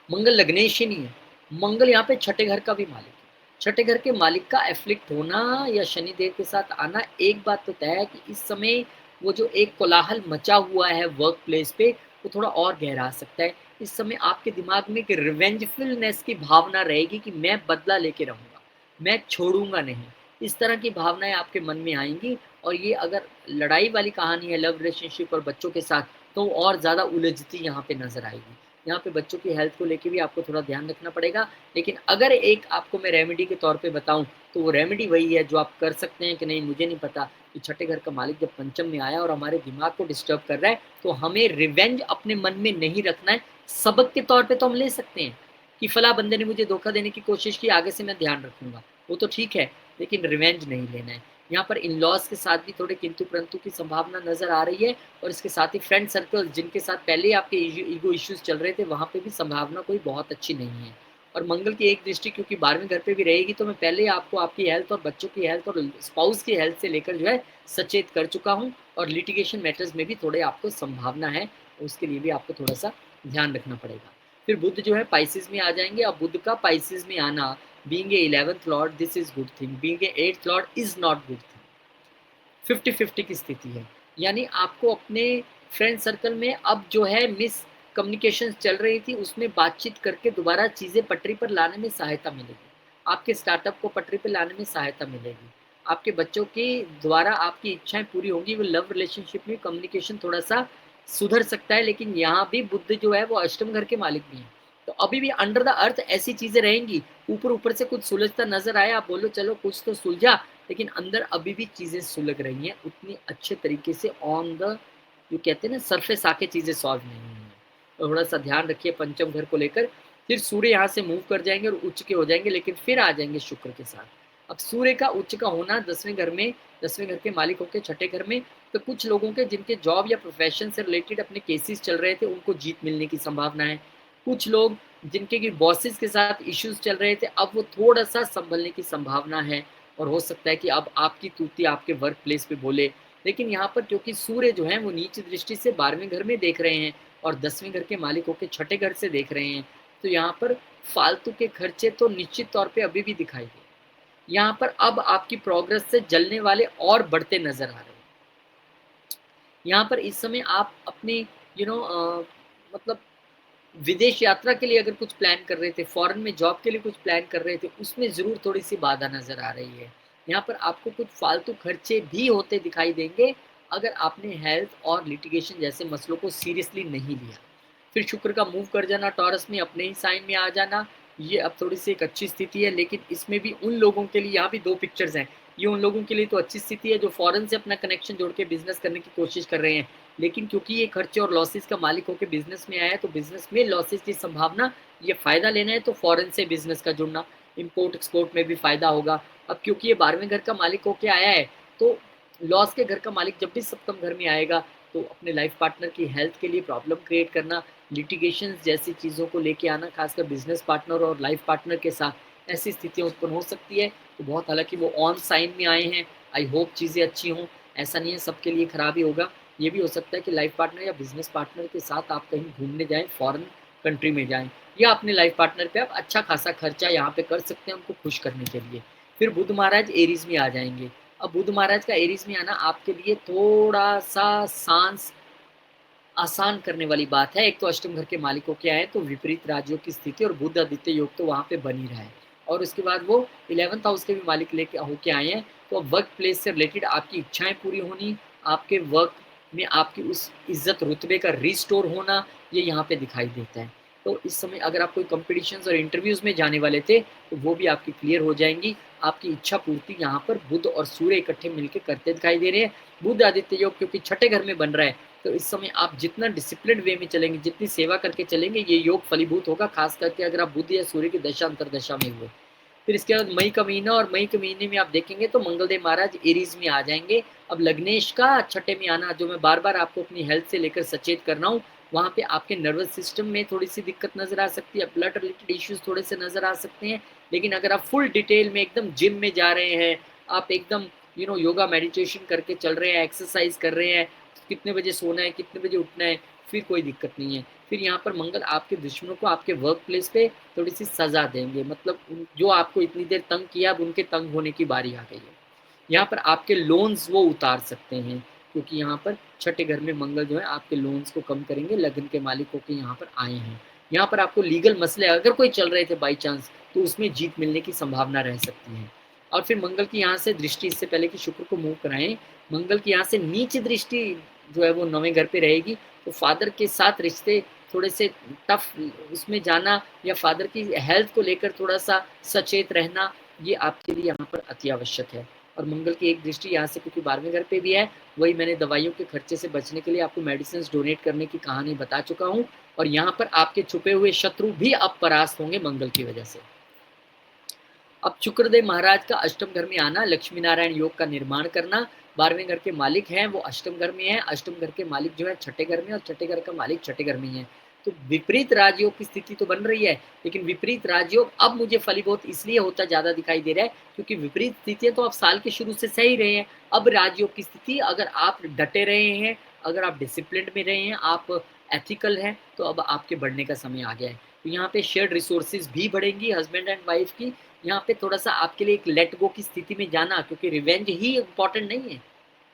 मंगल लग्नेश ही नहीं है, मंगल यहाँ पे छठे घर का भी मालिक है। छठे घर के मालिक का एफ्लिक्ट होना या शनि देव के साथ आना, एक बात तो तय है कि इस समय वो जो एक कोलाहल मचा हुआ है वर्क प्लेस पे, वो थोड़ा और गहरा सकता है। इस समय आपके दिमाग में एक रिवेंजफुलनेस की भावना रहेगी कि मैं बदला लेके रहूँगा, मैं छोड़ूंगा नहीं, इस तरह की भावनाएं आपके मन में आएंगी। और ये अगर लड़ाई वाली कहानी है लव रिलेशनशिप और बच्चों के साथ, तो और ज़्यादा उलझती यहाँ पे नजर आएगी। यहाँ पे बच्चों की हेल्थ को लेके भी आपको थोड़ा ध्यान रखना पड़ेगा। लेकिन अगर एक आपको मैं रेमेडी के तौर पे बताऊं, तो वो रेमेडी वही है जो आप कर सकते हैं कि नहीं मुझे नहीं पता, कि छठे घर का मालिक जब पंचम में आया और हमारे दिमाग को डिस्टर्ब कर रहा है, तो हमें रिवेंज अपने मन में नहीं रखना है। सबक के तौर पे तो हम ले सकते हैं कि फला बंदे ने मुझे धोखा देने की कोशिश की, आगे से मैं ध्यान रखूंगा, वो तो ठीक है, लेकिन रिवेंज नहीं लेना है। यहाँ पर इन लॉज के साथ भी थोड़े किंतु परंतु की संभावना नजर आ रही है, और इसके साथ ही फ्रेंड सर्कल जिनके साथ पहले ही आपके ईगो इश्यूज चल रहे थे, वहाँ पे भी संभावना कोई बहुत अच्छी नहीं है। और मंगल की एक दृष्टि क्योंकि 12वें घर पे भी रहेगी, तो मैं पहले ही आपको आपकी हेल्थ और बच्चों की हेल्थ और स्पाउस की हेल्थ से लेकर जो है सचेत कर चुका हूँ, और लिटिगेशन मैटर्स में भी थोड़े आपको संभावना है, उसके लिए भी आपको थोड़ा सा ध्यान रखना पड़ेगा। फिर बुध जो है पाइसिस में आ जाएंगे। अब बुध का पाइसिस में आना, being a 11th Lord this is good thing, being a 8th Lord is not good thing. 50-50 की स्थिति है, यानी आपको अपने फ्रेंड सर्कल में अब जो है मिस कम्युनिकेशन चल रही थी, उसमें बातचीत करके दोबारा चीज़ें पटरी पर लाने में सहायता मिलेगी, आपके स्टार्टअप को पटरी पर लाने में सहायता मिलेगी, आपके बच्चों के द्वारा आपकी इच्छाएं पूरी होंगी। वो लव रिलेशनशिप में कम्युनिकेशन थोड़ा सा सुधर सकता है, लेकिन यहाँ भी बुद्ध जो है वो अष्टम घर के मालिक भी हैं, तो अभी भी अंडर द अर्थ ऐसी चीज़ें रहेंगी, ऊपर ऊपर से कुछ सुलझता नजर आया, आप बोलो चलो कुछ तो सुलझा, लेकिन अंदर अभी भी चीज़ें सुलग रही हैं, उतनी अच्छे तरीके से ऑन द जो कहते हैं ना सरफेस आके चीज़ें सॉल्व नहीं हुई हैं। थोड़ा सा ध्यान रखिए पंचम घर को लेकर। फिर सूर्य यहाँ से मूव कर जाएंगे और उच्च के हो जाएंगे, लेकिन फिर आ जाएंगे शुक्र के साथ। अब सूर्य का उच्च का होना 10वें घर में, 10वें घर के मालिक होकर छठे घर में, तो कुछ लोगों के जिनके जॉब या प्रोफेशन से रिलेटेड अपने केसेस चल रहे थे उनको जीत मिलने की संभावना है। कुछ लोग जिनके की बॉसेस के साथ इश्यूज चल रहे थे, अब वो थोड़ा सा संभलने की संभावना है, और हो सकता है कि अब आपकी तूती आपके वर्क प्लेस पे बोले। लेकिन यहाँ पर क्योंकि सूर्य जो है वो नीच दृष्टि से 12वें घर में देख रहे हैं और 10वें घर के मालिक होकर छठे घर से देख रहे हैं, तो यहाँ पर फालतू के खर्चे तो निश्चित तौर पे अभी भी दिखाई दे। यहाँ पर अब आपकी प्रोग्रेस से जलने वाले और बढ़ते नजर आ रहे हैं। यहाँ पर इस समय आप अपने मतलब विदेश यात्रा के लिए अगर कुछ प्लान कर रहे थे, फॉरेन में जॉब के लिए कुछ प्लान कर रहे थे, उसमें ज़रूर थोड़ी सी बाधा नज़र आ रही है। यहाँ पर आपको कुछ फालतू खर्चे भी होते दिखाई देंगे अगर आपने हेल्थ और लिटिगेशन जैसे मसलों को सीरियसली नहीं लिया। फिर शुक्र का मूव कर जाना टॉरस में, अपने ही साइन में आ जाना, ये अब थोड़ी सी एक अच्छी स्थिति है। लेकिन इसमें भी उन लोगों के लिए, यहाँ भी दो पिक्चर्स हैं, ये उन लोगों के लिए तो अच्छी स्थिति है जो फॉरेन से अपना कनेक्शन जोड़ के बिजनेस करने की कोशिश कर रहे हैं। लेकिन क्योंकि ये खर्चे और लॉसेस का मालिक होकर बिजनेस में आया है, तो बिजनेस में लॉसेस की संभावना, ये फायदा लेना है तो फॉरेन से बिजनेस का जुड़ना, इम्पोर्ट एक्सपोर्ट में भी फायदा होगा। अब क्योंकि ये 12वें घर का मालिक होके आया है, तो लॉस के घर का मालिक जब भी सप्तम घर में आएगा, तो अपने लाइफ पार्टनर की हेल्थ के लिए प्रॉब्लम क्रिएट करना, लिटिगेशन जैसी चीज़ों को लेके आना, खासकर बिजनेस पार्टनर और लाइफ पार्टनर के साथ ऐसी स्थितियाँ उत्पन्न हो सकती है। तो बहुत, हालांकि वो ऑन साइन में आए हैं, आई होप चीज़ें अच्छी हों, ऐसा नहीं है सबके लिए खराब ही होगा। ये भी हो सकता है कि लाइफ पार्टनर या बिजनेस पार्टनर के साथ आप कहीं घूमने जाएं, फॉरेन कंट्री में जाएं, या अपने लाइफ पार्टनर पे आप अच्छा खासा खर्चा यहाँ पे कर सकते हैं उनको खुश करने के लिए। फिर बुध महाराज एरीज में आ जाएंगे। अब बुध महाराज का एरीज में आना आपके लिए थोड़ा सा सांस आसान करने वाली बात है। एक तो अष्टम घर के मालिकों के आए तो विपरीत राज्यों की स्थिति और बुध आदित्य योग तो वहाँ पे बन ही रहा है, और उसके बाद वो 11th हाउस के भी मालिक लेके होके आए हैं। तो वर्क प्लेस से रिलेटेड आपकी इच्छाएं पूरी होनी, आपके वर्क में आपकी उस इज्जत रुतबे का रिस्टोर होना, ये यहाँ पे दिखाई देता है। तो इस समय अगर आप कोई कॉम्पिटिशन्स और इंटरव्यूज में जाने वाले थे तो वो भी आपकी क्लियर हो जाएंगी। आपकी इच्छा पूर्ति यहाँ पर बुध और सूर्य इकट्ठे मिलकर करते दिखाई दे रहे हैं। बुध आदित्य योग क्योंकि छठे घर में बन रहा है, तो इस समय आप जितना डिसिप्लिन वे में चलेंगे, जितनी सेवा करके चलेंगे, ये योग फलीभूत होगा, खास करके अगर आप बुध या सूर्य की दशा अंतरदशा में हुए। फिर इसके बाद मई का महीना, और मई के महीने में आप देखेंगे तो मंगलदेव महाराज एरीज में आ जाएंगे। अब लग्नेश का छठे में आना, जो मैं बार बार आपको अपनी हेल्थ से लेकर सचेत कर रहा हूँ, वहाँ पे आपके नर्वस सिस्टम में थोड़ी सी दिक्कत नजर आ सकती है, ब्लड रिलेटेड इश्यूज थोड़े से नजर आ सकते हैं। लेकिन अगर आप फुल डिटेल में एकदम जिम में जा रहे हैं, आप एकदम योगा मेडिटेशन करके चल रहे हैं, एक्सरसाइज कर रहे हैं, कितने बजे सोना है, कितने बजे उठना है, फिर कोई दिक्कत नहीं है। फिर यहाँ पर मंगल आपके दुश्मनों को आपके वर्क प्लेस पे थोड़ी सी सजा देंगे, मतलब जो आपको इतनी देर तंग किया, अब उनके तंग होने की बारी आ गई है। यहाँ पर आपके लोन्स वो उतार सकते हैं, क्योंकि यहाँ पर छठे घर में मंगल जो है आपके लोन्स को कम करेंगे, लगन के मालिकों के यहाँ पर आए हैं। यहाँ पर आपको लीगल मसले अगर कोई चल रहे थे बाई चांस, तो उसमें जीत मिलने की संभावना रह सकती है। और फिर मंगल की यहाँ से दृष्टि, इससे पहले कि शुक्र को मूव कराएं, मंगल की यहाँ से नीच दृष्टि जो है वो 9वें घर पे रहेगी। तो फादर के साथ रिश्ते थोड़े से टफ उसमें जाना, या फादर की हेल्थ को लेकर थोड़ा सा सचेत रहना, ये आपके लिए यहाँ पर अति आवश्यक है। और मंगल की एक दृष्टि यहाँ से, क्योंकि 12वें घर पे भी है, वही मैंने दवाइयों के खर्चे से बचने के लिए आपको मेडिसिन डोनेट करने की कहानी बता चुका हूँ। और यहाँ पर आपके छुपे हुए शत्रु भी अब परास्त होंगे मंगल की वजह से। अब शुक्रदेव महाराज का अष्टम घर में आना, लक्ष्मी नारायण योग का निर्माण करना। 12वें घर के मालिक हैं वो अष्टम घर में है, अष्टम घर के मालिक जो है छठे घर में, और छठे घर का मालिक छठे घर में है। तो विपरीत राजयोग की स्थिति तो बन रही है, लेकिन विपरीत राजयोग अब मुझे फलीभूत इसलिए होता ज्यादा दिखाई दे रहा है क्योंकि विपरीत स्थितियां तो आप साल के शुरू से सही रहे हैं। अब राजयोग की स्थिति, अगर आप डटे रहे हैं, अगर आप डिसिप्लिन में रहे हैं, आप एथिकल हैं, तो अब आपके बढ़ने का समय आ गया है। तो यहाँ पे शेयर्ड रिसोर्सेज भी बढ़ेंगी हस्बैंड एंड वाइफ की। यहाँ पे थोड़ा सा आपके लिए एक लेट गो की स्थिति में जाना, क्योंकि रिवेंज ही इम्पोर्टेंट नहीं है।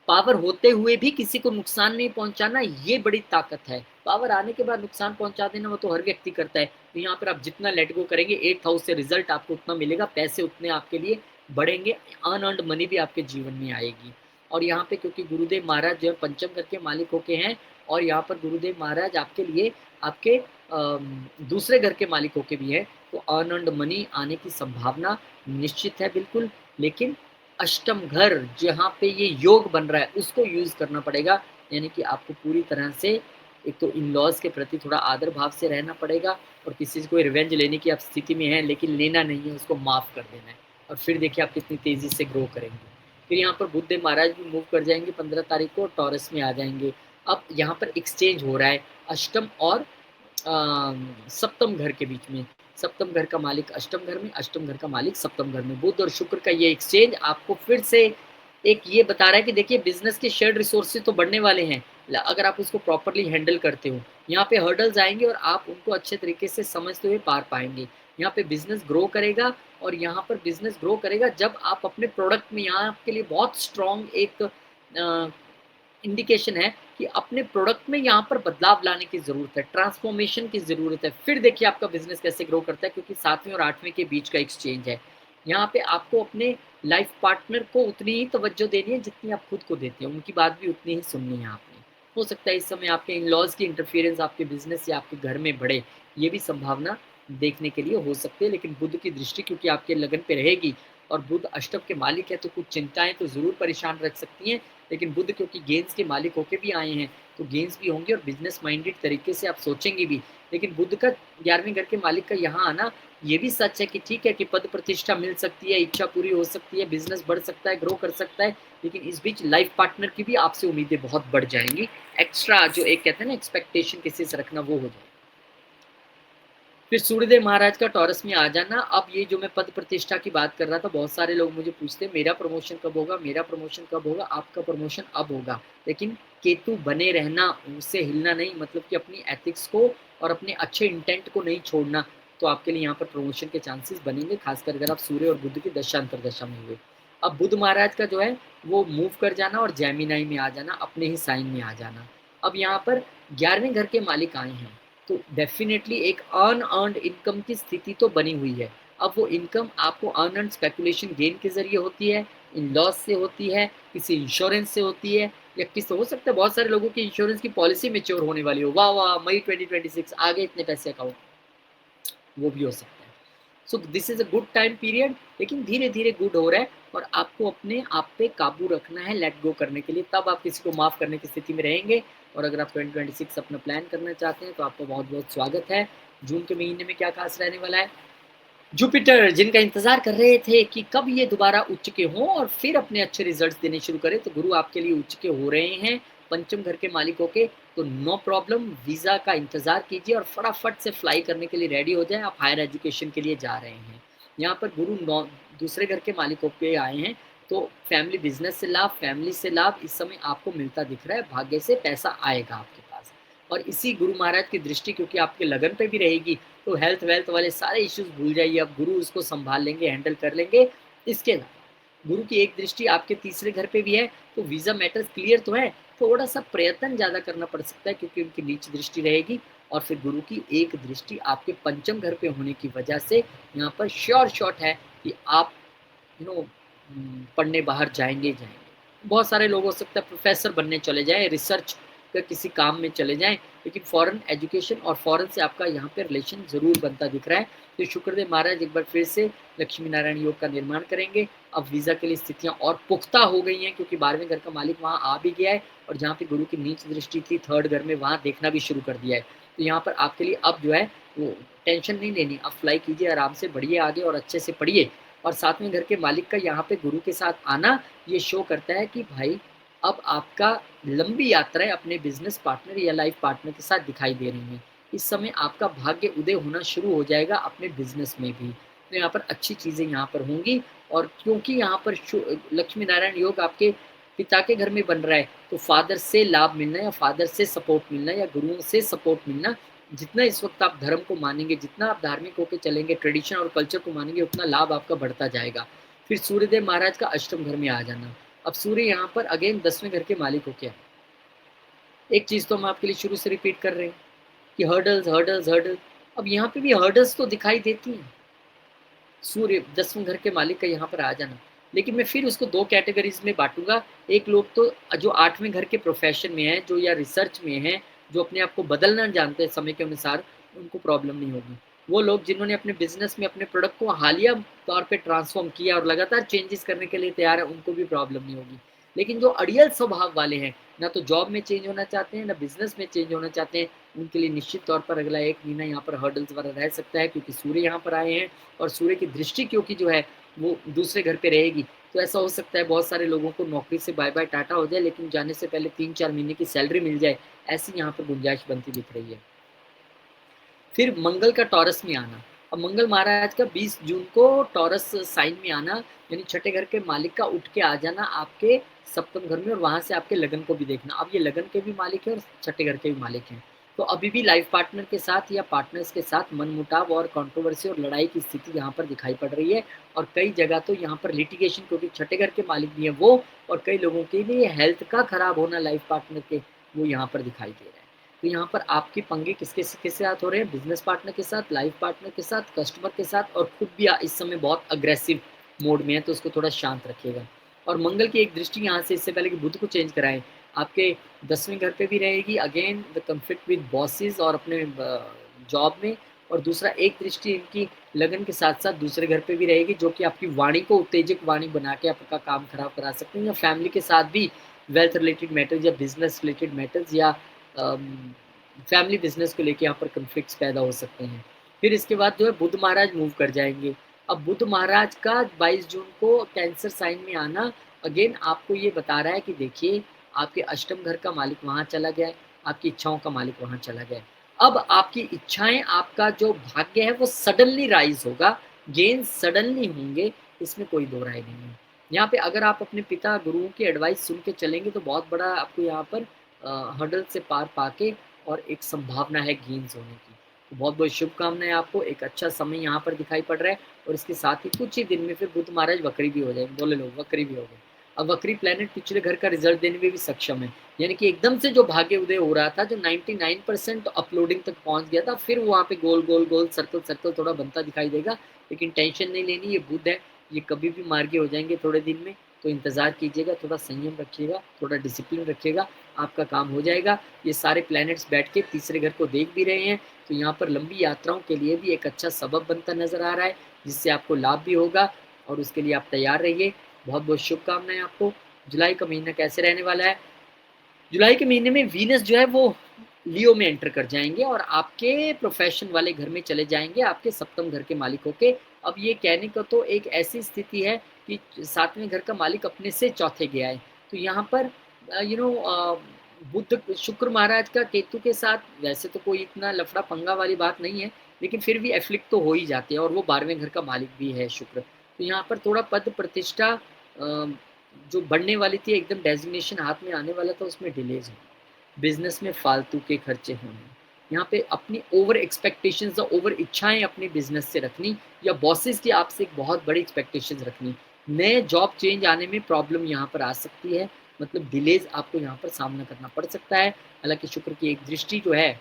पावर होते हुए भी किसी को नुकसान नहीं पहुंचाना, ये बड़ी ताकत है। पावर आने के बाद नुकसान पहुंचा देना वो तो हर व्यक्ति करता है। तो यहाँ पर आप जितना लेट गो करेंगे, 8th हाउस से रिजल्ट आपको उतना मिलेगा, पैसे उतने आपके लिए बढ़ेंगे, अनअर्न्ड मनी भी आपके जीवन में आएगी। और यहाँ पे क्योंकि गुरुदेव महाराज जो है पंचम घर के मालिक होके हैं, और यहाँ पर गुरुदेव महाराज आपके लिए आपके दूसरे घर के मालिक होके भी है, तो अनअर्न्ड मनी आने की संभावना निश्चित है बिल्कुल। लेकिन अष्टम घर जहाँ पे ये योग बन रहा है उसको यूज करना पड़ेगा, यानी कि आपको पूरी तरह से एक तो इन लॉज के प्रति थोड़ा आदर भाव से रहना पड़ेगा, और किसी से कोई रिवेंज लेने की आप स्थिति में हैं लेकिन लेना नहीं है, उसको माफ़ कर देना है, और फिर देखिए आप कितनी तेज़ी से ग्रो करेंगे। फिर यहाँ पर बुध देव महाराज भी मूव कर जाएंगे 15 तारीख को, टॉरस में आ जाएंगे। अब यहाँ पर एक्सचेंज हो रहा है अष्टम और सप्तम घर के बीच में। सप्तम घर का मालिक अष्टम घर में, अष्टम घर का मालिक सप्तम घर में। बुध और शुक्र का ये एक्सचेंज आपको फिर से एक ये बता रहा है कि देखिए बिजनेस के शेयर्ड रिसोर्सेज तो बढ़ने वाले हैं, अगर आप उसको प्रॉपरली हैंडल करते हो। यहाँ पे हर्डल्स आएंगे और आप उनको अच्छे तरीके से समझते हुए पार पाएंगे। यहाँ पे बिजनेस ग्रो करेगा, और यहाँ पर बिजनेस ग्रो करेगा जब आप अपने प्रोडक्ट में, यहाँ आपके लिए बहुत स्ट्रॉन्ग एक इंडिकेशन है कि अपने प्रोडक्ट में यहाँ पर बदलाव लाने की ज़रूरत है, ट्रांसफॉर्मेशन की ज़रूरत है। फिर देखिए आपका बिजनेस कैसे ग्रो करता है, क्योंकि 7वें और 8वें के बीच का एक्सचेंज है। यहाँ पे आपको अपने लाइफ पार्टनर को उतनी ही तवज्जो देनी है जितनी आप खुद को देते हैं, उनकी बात भी उतनी ही सुननी है आपने। हो सकता है इस समय आपके इन लॉज की इंटरफियरेंस आपके बिजनेस या आपके घर में बढ़े, ये भी संभावना देखने के लिए हो सकती है। लेकिन बुध की दृष्टि क्योंकि आपके लगन पे रहेगी, और बुध अष्टम के मालिक है, तो कुछ चिंताएं तो ज़रूर परेशान रख सकती हैं। लेकिन बुध क्योंकि गेंस के मालिक होके भी आए हैं, तो गेंस भी होंगे और बिजनेस माइंडेड तरीके से आप सोचेंगे भी। लेकिन बुध का 11वें घर के मालिक का यहाँ आना ये भी सच है कि ठीक है कि पद प्रतिष्ठा मिल सकती है, इच्छा पूरी हो सकती है, बिजनेस बढ़ सकता है, ग्रो कर सकता है, लेकिन इस बीच लाइफ पार्टनर की भी आपसे उम्मीदें बहुत बढ़ जाएंगी। एक्स्ट्रा जो एक कहते हैं ना एक्सपेक्टेशन किसी से रखना, वो हो जाए। फिर सूर्यदेव महाराज का टॉरस में आ जाना। अब ये जो मैं पद प्रतिष्ठा की बात कर रहा था, बहुत सारे लोग मुझे पूछते हैं मेरा प्रमोशन कब होगा, मेरा प्रमोशन कब होगा। आपका प्रमोशन अब होगा, लेकिन केतु बने रहना, उससे हिलना नहीं, मतलब कि अपनी एथिक्स को और अपने अच्छे इंटेंट को नहीं छोड़ना, तो आपके लिए यहाँ पर प्रमोशन के चांसेस बनेंगे, खासकर अगर आप सूर्य और बुध की दशा अंतरदशा में हुए। अब बुध महाराज का जो है वो मूव कर जाना और जेमिनाई में आ जाना, अपने ही साइन में आ जाना। अब यहाँ पर 11वें घर के मालिक आए हैं, तो डेफिनेटली एक अनअर्न्ड इनकम की स्थिति तो बनी हुई है। अब वो इनकम आपको अनअर्न्ड स्पेकुलेशन गेन के जरिए होती है, इन लॉस से होती है, किसी इंश्योरेंस से होती है, या किस हो सकता है बहुत सारे लोगों की इंश्योरेंस की पॉलिसी मेच्योर होने वाली हो, वाह वाह मई 2026 आगे इतने पैसे अकाउंट, वो भी हो सकता है। So this is a good time period, लेकिन धीरे धीरे गुड हो रहा है, और आपको अपने आप पे काबू रखना है लेट गो करने के लिए, तब आप किसी को माफ़ करने की स्थिति में रहेंगे। और अगर आप 2026 अपना प्लान करना चाहते हैं तो आपका बहुत बहुत स्वागत है। जून के महीने में क्या खास रहने वाला है, जुपिटर जिनका इंतजार कर रहे थे कि कब ये दोबारा उच्च के हों और फिर अपने अच्छे रिजल्ट्स देने शुरू करें, तो गुरु आपके लिए उच्च के हो रहे हैं पंचम घर के मालिकों के। तो नो प्रॉब्लम, वीज़ा का इंतज़ार कीजिए और फटाफट से फ्लाई करने के लिए रेडी हो जाएं, आप हायर एजुकेशन के लिए जा रहे हैं। यहाँ पर गुरु दूसरे घर के मालिकों पे आए हैं, तो फैमिली बिजनेस से लाभ, फैमिली से लाभ इस समय आपको मिलता दिख रहा है, भाग्य से पैसा आएगा आपके पास। और इसी गुरु महाराज की दृष्टि क्योंकि आपके लगन पे भी रहेगी, तो हेल्थ वेल्थ वाले सारे इश्यूज भूल जाइए, अब गुरु उसको संभाल लेंगे, हैंडल कर लेंगे। इसके अलावा गुरु की एक दृष्टि आपके तीसरे घर पे भी है, तो वीज़ा मैटर्स क्लियर तो है, थोड़ा सा प्रयत्न ज़्यादा करना पड़ सकता है क्योंकि उनकी नीच दृष्टि रहेगी। और फिर गुरु की एक दृष्टि आपके पंचम घर पे होने की वजह से यहाँ पर श्योर शॉट है कि आप पढ़ने बाहर जाएंगे जाएंगे। बहुत सारे लोग हो सकता है प्रोफेसर बनने चले जाएं, रिसर्च का किसी काम में चले जाएं, लेकिन फॉरेन एजुकेशन और फॉरेन से आपका यहाँ पे रिलेशन जरूर बनता दिख रहा है। तो शुक्रदेव महाराज एक बार फिर से लक्ष्मी नारायण योग का निर्माण करेंगे। अब वीज़ा के लिए स्थितियाँ और पुख्ता हो गई हैं क्योंकि 12वें घर का मालिक वहाँ आ भी गया है, और जहाँ पे गुरु की नीच दृष्टि थी थर्ड घर में, वहाँ देखना भी शुरू कर दिया है। तो यहाँ पर आपके लिए अब जो है वो टेंशन नहीं लेनी, आप फ्लाई कीजिए, आराम से बढ़िए आगे और अच्छे से पढ़िए। और 7वें घर के मालिक का यहाँ पे गुरु के साथ आना ये शो करता है कि भाई अब आपका लंबी यात्राएं अपने बिजनेस पार्टनर या लाइफ पार्टनर के साथ दिखाई दे रही हैं। इस समय आपका भाग्य उदय होना शुरू हो जाएगा अपने बिजनेस में भी, तो यहाँ पर अच्छी चीज़ें यहाँ पर होंगी। और क्योंकि यहाँ पर लक्ष्मी नारायण योग आपके पिता के घर में बन रहा है, तो फादर से लाभ मिलना या फादर से सपोर्ट मिलना या गुरुओं से सपोर्ट मिलना, जितना इस वक्त आप धर्म को मानेंगे, जितना आप धार्मिक होकर चलेंगे, ट्रेडिशन और कल्चर को मानेंगे, उतना लाभ आपका बढ़ता जाएगा। फिर सूर्यदेव महाराज का अष्टम घर में आ जाना। अब सूर्य यहाँ पर अगेन 10वें घर के मालिक हो क्या, एक चीज तो हम आपके लिए शुरू से रिपीट कर रहे हैं कि हर्डल्स हर्डल्स हर्डल, अब यहाँ पे भी हर्डल्स तो दिखाई देती हैं। सूर्य 10वें घर के मालिक का यहाँ पर आ जाना, लेकिन मैं फिर उसको दो कैटेगरीज में बांटूंगा। एक लोग तो जो 8वें घर के प्रोफेशन में है, जो या रिसर्च में है, जो अपने आप को बदलना जानते हैं समय के अनुसार, उनको प्रॉब्लम नहीं होगी। वो लोग जिन्होंने अपने बिजनेस में अपने प्रोडक्ट को हालिया तौर पे ट्रांसफॉर्म किया और लगातार चेंजेस करने के लिए तैयार है, उनको भी प्रॉब्लम नहीं होगी। लेकिन जो अड़ियल स्वभाव वाले हैं, ना तो जॉब में चेंज होना चाहते हैं, ना बिज़नेस में चेंज होना चाहते हैं, उनके लिए निश्चित तौर पर अगला 1 महीना यहाँ पर हर्डल्स वाला रह सकता है, क्योंकि सूर्य यहाँ पर आए हैं और सूर्य की दृष्टि क्योंकि जो है वो दूसरे घर पे रहेगी। तो ऐसा हो सकता है बहुत सारे लोगों को नौकरी से बाय-बाय टाटा हो जाए, लेकिन जाने से पहले 3-4 महीने की सैलरी मिल जाए, ऐसी यहाँ पर गुंजाइश बनती दिख रही है। फिर मंगल का टॉरस में आना। अब मंगल महाराज का 20 जून को टॉरस साइन में आना, यानी छठे घर के मालिक का उठ के आ जाना आपके सप्तम घर में, और वहाँ से आपके लगन को भी देखना। अब ये लगन के भी मालिक हैं और छठे घर के भी मालिक हैं। तो अभी भी लाइफ पार्टनर के साथ या पार्टनर्स के साथ मनमुटाव और कंट्रोवर्सी और लड़ाई की स्थिति यहाँ पर दिखाई पड़ रही है, और कई जगह तो यहाँ पर लिटिगेशन, क्योंकि छठे घर के मालिक भी हैं वो, और कई लोगों के लिए हेल्थ का खराब होना लाइफ पार्टनर के, वो यहाँ पर दिखाई दे रहा है। तो यहाँ पर आपके पंगे किसके साथ हो रहे हैं? बिजनेस पार्टनर के साथ, लाइफ पार्टनर के साथ, कस्टमर के साथ, और खुद भी इस समय बहुत अग्रेसिव मोड में है, तो उसको थोड़ा शांत रखिएगा। और मंगल की एक दृष्टि यहाँ से, इससे पहले कि बुध को चेंज कराएं, आपके 10वें घर पे भी रहेगी, again the conflict with bosses और अपने जॉब में। और दूसरा एक दृष्टि इनकी लगन के साथ साथ दूसरे घर पे भी रहेगी, जो कि आपकी वाणी को उत्तेजक वाणी बना के आपका काम खराब करा सकते हैं, या फैमिली के साथ भी वेल्थ रिलेटेड मैटर्स या बिजनेस रिलेटेड मैटर्स या फैमिली बिजनेस को लेके यहाँ पर कन्फ्लिक्ट्स पैदा हो सकते हैं। फिर इसके बाद जो है बुध महाराज मूव कर जाएंगे। अब बुध महाराज का 22 जून को कैंसर साइन में आना अगेन आपको ये बता रहा है कि देखिए, आपके अष्टम घर का मालिक वहाँ चला गया है, आपकी इच्छाओं का मालिक वहाँ चला गया है। अब आपकी इच्छाएं, आपका जो भाग्य है वो सडनली राइज होगा, गेन सडनली होंगे, इसमें कोई दो राय नहीं है। यहाँ पे अगर आप अपने पिता गुरुओं की एडवाइस सुन के चलेंगे तो बहुत बड़ा आपको यहाँ पर हर्डल से पार पाके और एक संभावना है गेन्स होने की। तो बहुत बहुत शुभकामनाएं आपको, एक अच्छा समय यहाँ पर दिखाई पड़ रहा है। और इसके साथ ही कुछ ही दिन में फिर बुध महाराज वक्री भी हो जाएंगे, बोले लोग वक्री भी हो गए। अब वक्री प्लेनेट पिछले घर का रिजल्ट देने में भी सक्षम है, यानी कि एकदम से जो भाग्य उदय हो रहा था, जो 99% अपलोडिंग तक पहुंच गया था, फिर वहाँ पे गोल गोल गोल सर्कल सर्कल थोड़ा बनता दिखाई देगा। लेकिन टेंशन नहीं लेनी, ये बुध है, ये कभी भी मार्गी हो जाएंगे थोड़े दिन में। तो इंतज़ार कीजिएगा, थोड़ा संयम रखिएगा, थोड़ा डिसिप्लिन रखिएगा, आपका काम हो जाएगा। ये सारे प्लैनेट्स बैठ के तीसरे घर को देख भी रहे हैं, तो यहाँ पर लंबी यात्राओं के लिए भी एक अच्छा सबब बनता नज़र आ रहा है, जिससे आपको लाभ भी होगा, और उसके लिए आप तैयार रहिए। बहुत बहुत शुभकामनाएं आपको। जुलाई का महीना कैसे रहने वाला है? जुलाई के महीने में वीनस जो है वो लियो में एंटर कर जाएंगे और आपके प्रोफेशन वाले घर में चले जाएंगे, आपके सप्तम घर के मालिक होके। अब ये कहने का तो एक ऐसी स्थिति है कि सातवें घर का मालिक अपने से चौथे गया है। तो यहाँ पर बुध शुक्र महाराज का केतु के साथ वैसे तो कोई इतना लफड़ा पंगा वाली बात नहीं है, लेकिन फिर भी एफ्लिक्ट तो हो ही जाते हैं, और वो 12वें घर का मालिक भी है शुक्र। तो यहाँ पर थोड़ा पद प्रतिष्ठा जो बढ़ने वाली थी, एकदम डेजिग्नेशन हाथ में आने वाला था, उसमें डिलेज हो। बिजनेस में फालतू के खर्चे होने, यहाँ पे अपनी ओवर एक्सपेक्टेशंस या ओवर इच्छाएं अपने बिजनेस से रखनी, या बॉसेस की आपसे एक बहुत बड़ी एक्सपेक्टेशंस रखनी। नए जॉब चेंज आने में प्रॉब्लम यहाँ पर आ सकती है, मतलब डिलेज आपको यहाँ पर सामना करना पड़ सकता है। हालांकि शुक्र की एक दृष्टि जो है